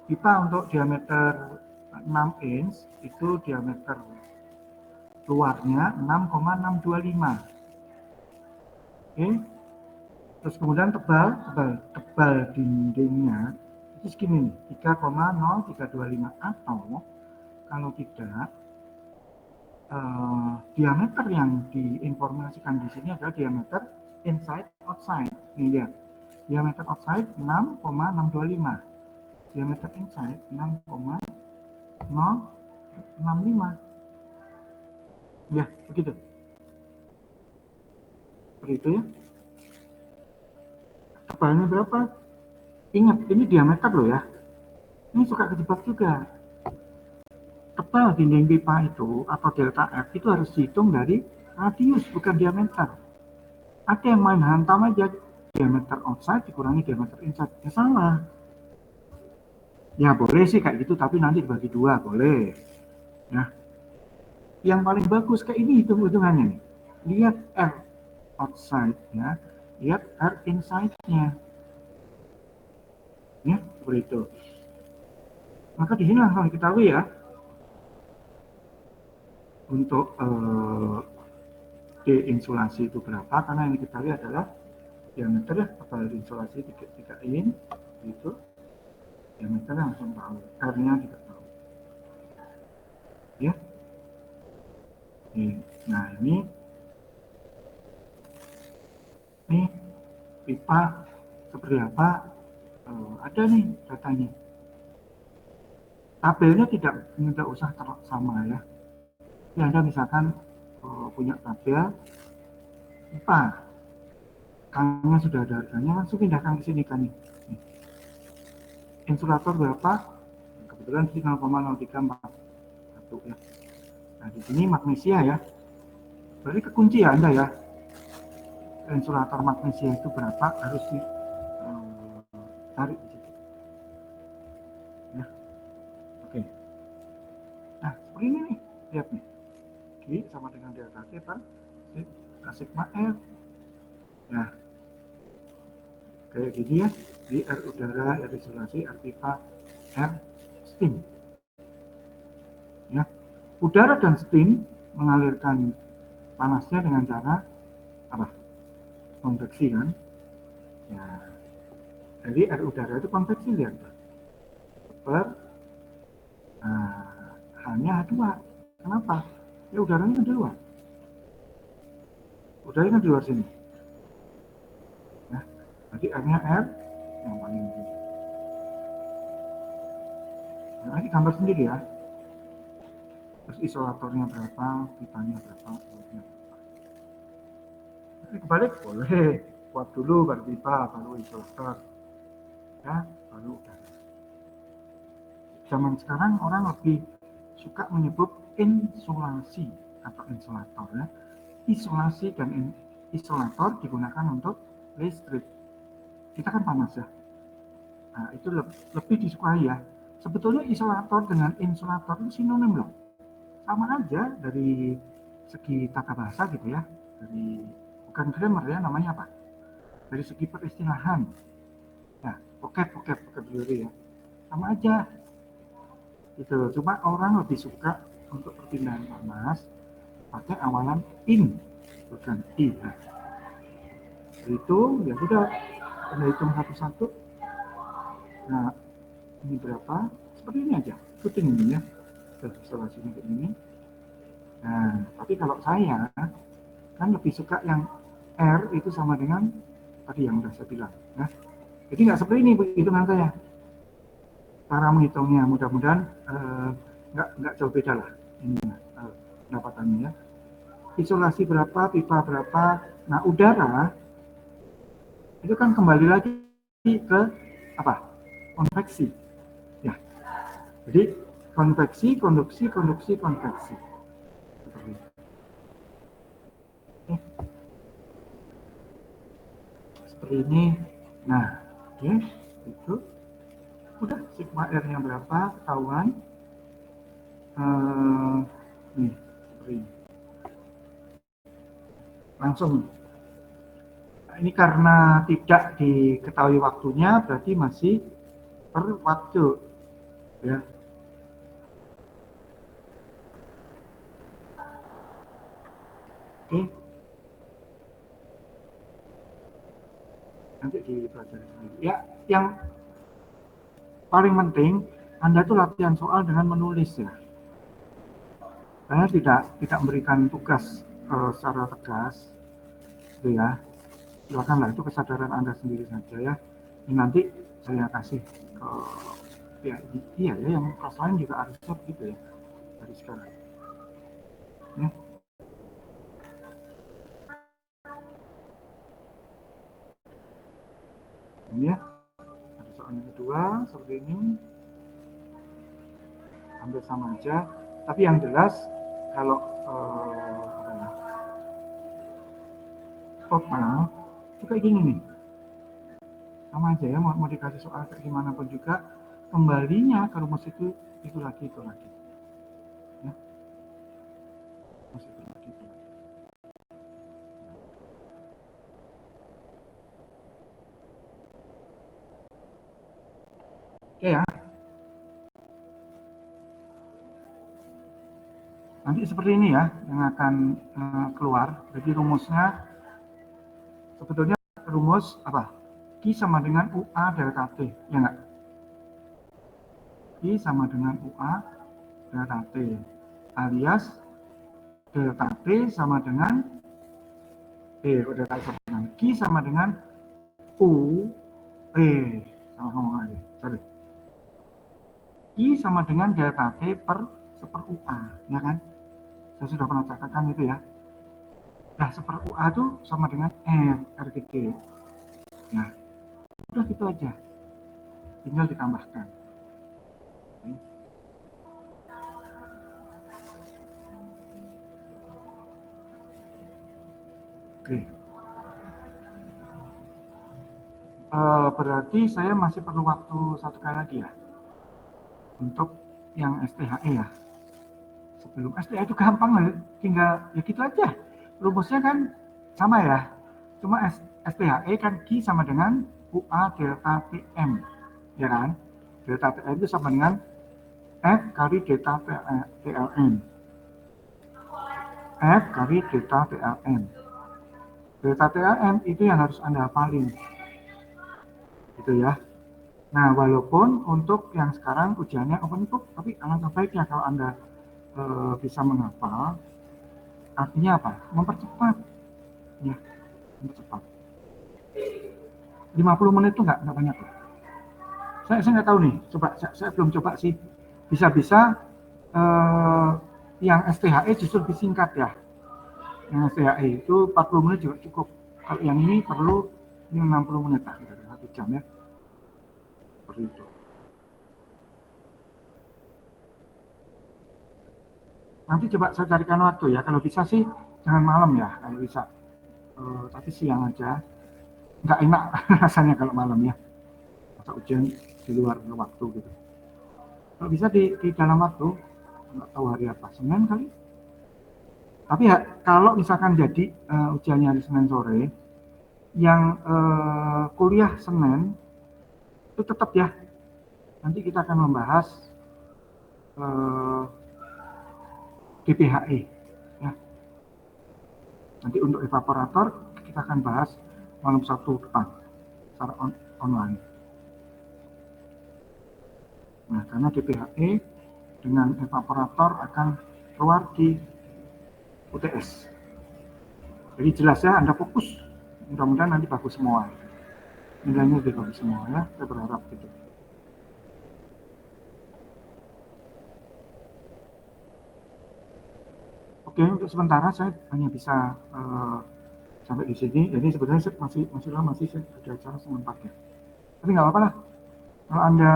pipa untuk diameter 6 inch itu diameter luarnya 6,625. Oke. Terus kemudian tebal dindingnya itu segini nih, 3,0325 atau kalau tidak diameter yang diinformasikan di sini adalah diameter inside outside. Nih lihat. Diameter outside 6,625. Diameter inside 6,065. Ya, begitu. Seperti itu ya. Tebalnya berapa? Ingat, ini diameter loh ya. Ini suka kejebak juga. Tebal dinding pipa itu atau delta F itu harus dihitung dari radius bukan diameter. Ada yang main hantam aja diameter outside dikurangi diameter inside. Ya salah. Ya boleh sih kayak gitu, tapi nanti dibagi 2 boleh. Ya. Yang paling bagus kayak ini hitung-hitungannya nih. Lihat R. outside ya, lihat R inside-nya ya, seperti itu. Maka di sini langsung diketahui ya untuk deinsulasi itu berapa, karena yang diketahui adalah diameter ya, apa insulasi 3 in itu diameter langsung tahu, R-nya juga tahu ya. Nah ini pipa seperti apa, ada nih datanya. Tabelnya tidak usah sama ya. Jadi Anda misalkan punya tabel pipa, kannya sudah ada harganya, langsung pindahkan ke sini kan nih. Insulator berapa? Kebetulan di 0,0341 ya. Nah di sini magnesia ya. Berarti kekunci ya Anda ya. Insulator magnesia itu berapa, harus dicari di situ. Ya. Oke. Nah seperti ini nih, lihat nih. Q sama dengan delta T per sigma R. Nah, kayak gini ya, di R udara, R isolasi, R pipa, R steam. Ya, udara dan steam mengalirkan panasnya dengan cara apa? Konveksi kan? Ya, jadi R udara itu konveksi lihat. Per hanya H2. Kenapa? Ya udaranya kan di luar. Udaranya kan di luar sini. Nah, berarti R-nya R yang paling tinggi. Nah, ini gambar sendiri ya. Terus isolatornya berapa, pipanya berapa, bolehnya berapa. Ini kebalik boleh. Buat dulu baru pipa, baru isolator. Ya, baru udara. Zaman sekarang orang lebih suka menyebut insulasi atau insulator ya. Isolasi dan isolator digunakan untuk listrik. Kita kan panas ya. Nah, itu lebih disukai ya. Sebetulnya isolator dengan insulator itu sinonim loh. Sama aja dari segi tata bahasa gitu ya. Dari bukan grammar ya, namanya apa? Dari segi peristilahan. Nah, vocab dulu ya. Sama aja. Itu cuma orang lebih suka untuk perpindahan panas pakai awalan in, bukan i. Nah, itu ya sudah, Anda hitung satu-satu. Nah, ini berapa? Seperti ini aja, ikutin ini ya. Isolasinya kayak ini. Nah, tapi kalau saya kan lebih suka yang R itu sama dengan tadi yang udah saya bilang. Ya. Jadi nggak seperti ini hitungan saya. Cara menghitungnya mudah-mudahan nggak jauh beda lah ini pendapatannya ya. Isolasi berapa, pipa berapa. Nah udara itu kan kembali lagi ke apa? Konveksi. Ya. Jadi konveksi, konduksi, konveksi. Seperti itu. Seperti ini. Nah, oke, itu udah sigma R-nya berapa ketahuan. Nih, seperti ini. Langsung. Nah, ini karena tidak diketahui waktunya, berarti masih per waktu. Ya. Oke. Nanti dipelajari sendiri. Ya, yang paling penting Anda tuh latihan soal dengan menulis ya. Saya tidak memberikan tugas secara tegas, gitu ya. Silakanlah, itu kesadaran Anda sendiri saja ya. Ini nanti saya kasih ke iya ya, yang kelas lain juga harusnya begitu ya dari sekarang. Ya. Ini ya, ada soal yang kedua seperti ini. Hampir sama aja, tapi yang jelas kalau total itu kayak gini nih, sama aja ya, mau dikasih soal kayak gimana pun juga kembalinya ke rumus itu lagi ya, rumus itu lagi. Oke ya. Nanti seperti ini ya yang akan keluar. Jadi rumusnya sebetulnya rumus apa? Q sama dengan UA delta T, ya enggak? Q sama dengan UA delta T, alias delta T sama dengan delta T sama dengan Q sama dengan U sorry. Q sama dengan delta T per UA, ya kan? Saya sudah pernah katakan itu ya. Nah, seper UA itu sama dengan R gede. Nah, udah gitu aja. Tinggal ditambahkan. Oke. Berarti saya masih perlu waktu satu kali lagi ya. Untuk yang STHE ya. Sebelum STHE itu gampang lah. Tinggal ya gitu aja. Rumusnya kan sama ya. Cuma STHE kan Q sama dengan UA delta TM. Ya kan? Delta TM itu sama dengan F kali delta TLN. F kali delta TLN. Delta TLN itu yang harus Anda hafalin. Gitu ya. Nah, walaupun untuk yang sekarang ujiannya open book, tapi alangkah baiknya kalau Anda bisa menghafal. Artinya apa? Mempercepat. Ya, mempercepat. 50 menit itu nggak banyak. Saya nggak tahu nih, coba saya belum coba sih. Bisa-bisa yang STHE justru lebih singkat ya. Yang STHE itu 40 menit juga cukup. Kalau yang ini perlu 60 menit lah, 1 jam ya. Seperti itu. Nanti coba saya carikan waktu ya. Kalau bisa sih jangan malam ya, kalau bisa. Tapi siang aja. Nggak enak rasanya kalau malam ya. Masa ujian di luar waktu gitu. Kalau bisa di dalam waktu, nggak tahu hari apa, Senin kali. Tapi ya, kalau misalkan jadi ujiannya hari Senin sore, yang kuliah Senin itu tetap ya. Nanti kita akan membahas DPHE ya. Nanti untuk evaporator kita akan bahas malam Sabtu depan secara online. Nah, karena DPHE dengan evaporator akan keluar di UTS. Jadi jelas ya, Anda fokus. Mudah-mudahan nanti bagus semua. Nilainya juga bagus semua ya, saya berharap gitu. Oke, untuk sementara saya hanya bisa sampai di sini. Jadi sebenarnya masih lama sih, saya ada acara setengah 4 ya. Tapi nggak apa-apa lah. Kalau Anda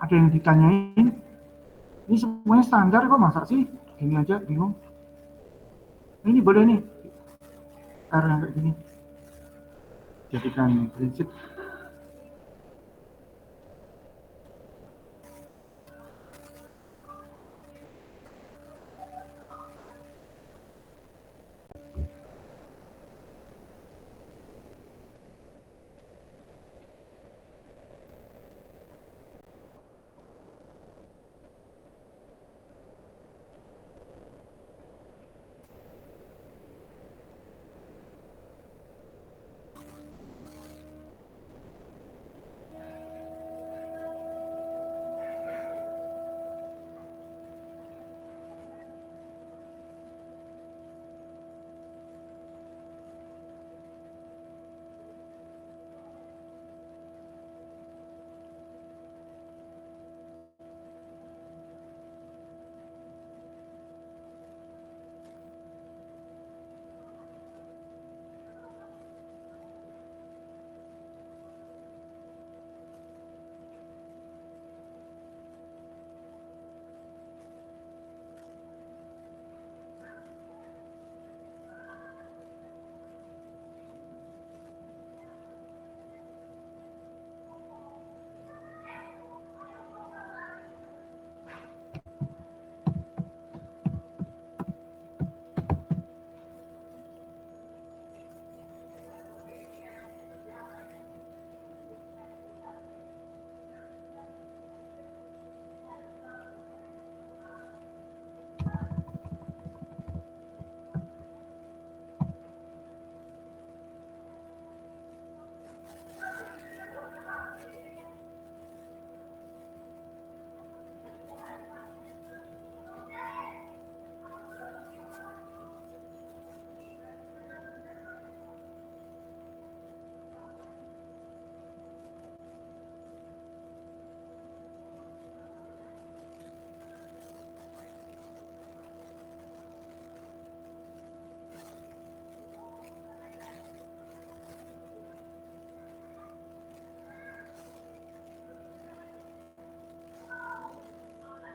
ada yang ditanyain, ini semuanya standar kok, masa sih gini aja bingung. Ini boleh nih, R yang kayak gini. Jadikan prinsip.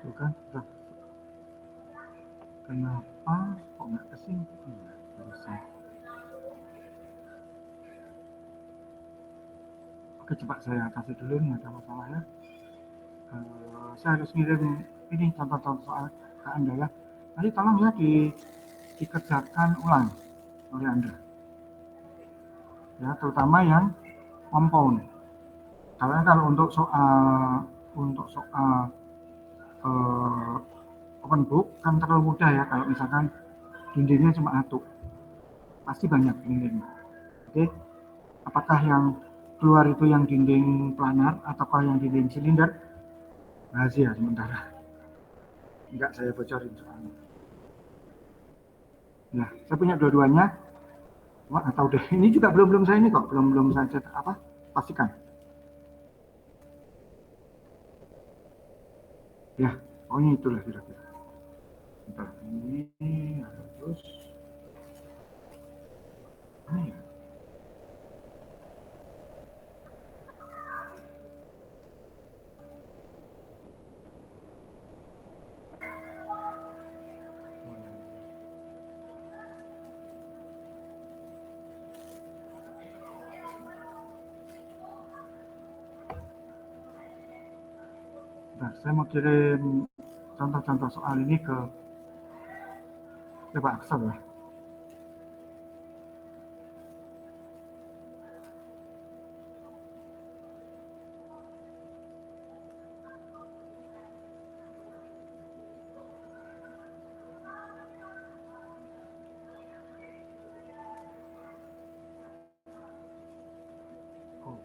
Tuh kan, tuh. Kenapa kok nggak kesini? Bisa. Oke, coba saya kasih dulu nih, ada masalah ya. Saya harus ngirim ini contoh-contoh soal ke Anda ya. Nanti tolong ya dikerjakan ulang oleh Anda. Ya, terutama yang compound. Kalau untuk soal eh, open book kan terlalu mudah ya, kalau misalkan dindingnya cuma satu, pasti banyak dindingnya. Oke, apakah yang keluar itu yang dinding planar ataukah yang dinding silinder? Rahasia sementara. Enggak saya bocorin soalnya. Ya, saya punya dua-duanya. Wah, nggak tahu deh. Ini juga belum saya ini kok, belum saya pastikan. Ya, pokoknya itulah kira-kira. Bentar, ini harus ini ya. Nah, saya mau kirim contoh-contoh soal ini ke Pak Aksel ya. Oh,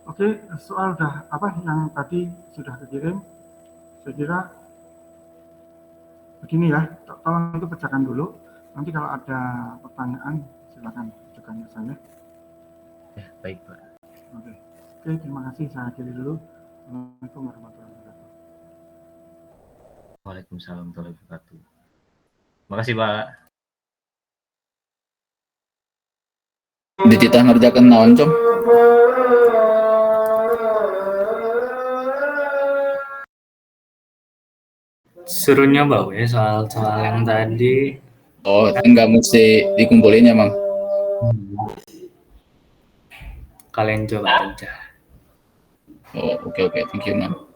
Oke, soal udah apa yang tadi sudah kekirim, saya kira begini ya, tolong itu pecahkan dulu. Nanti kalau ada pertanyaan silakan ajukan ke saya. Ya, baik Pak. Oke, terima kasih. Saya akhiri dulu. Assalamualaikum warahmatullahi wabarakatuh. Waalaikumsalam warahmatullahi wabarakatuh. Terima kasih Pak. Dititah ngerjakan naon, Com? Suruh nyoba we soal-soal yang tadi. Oh, enggak mesti dikumpulin ya, Mang? Kalian coba aja. Oh, oke. Thank you, Mang.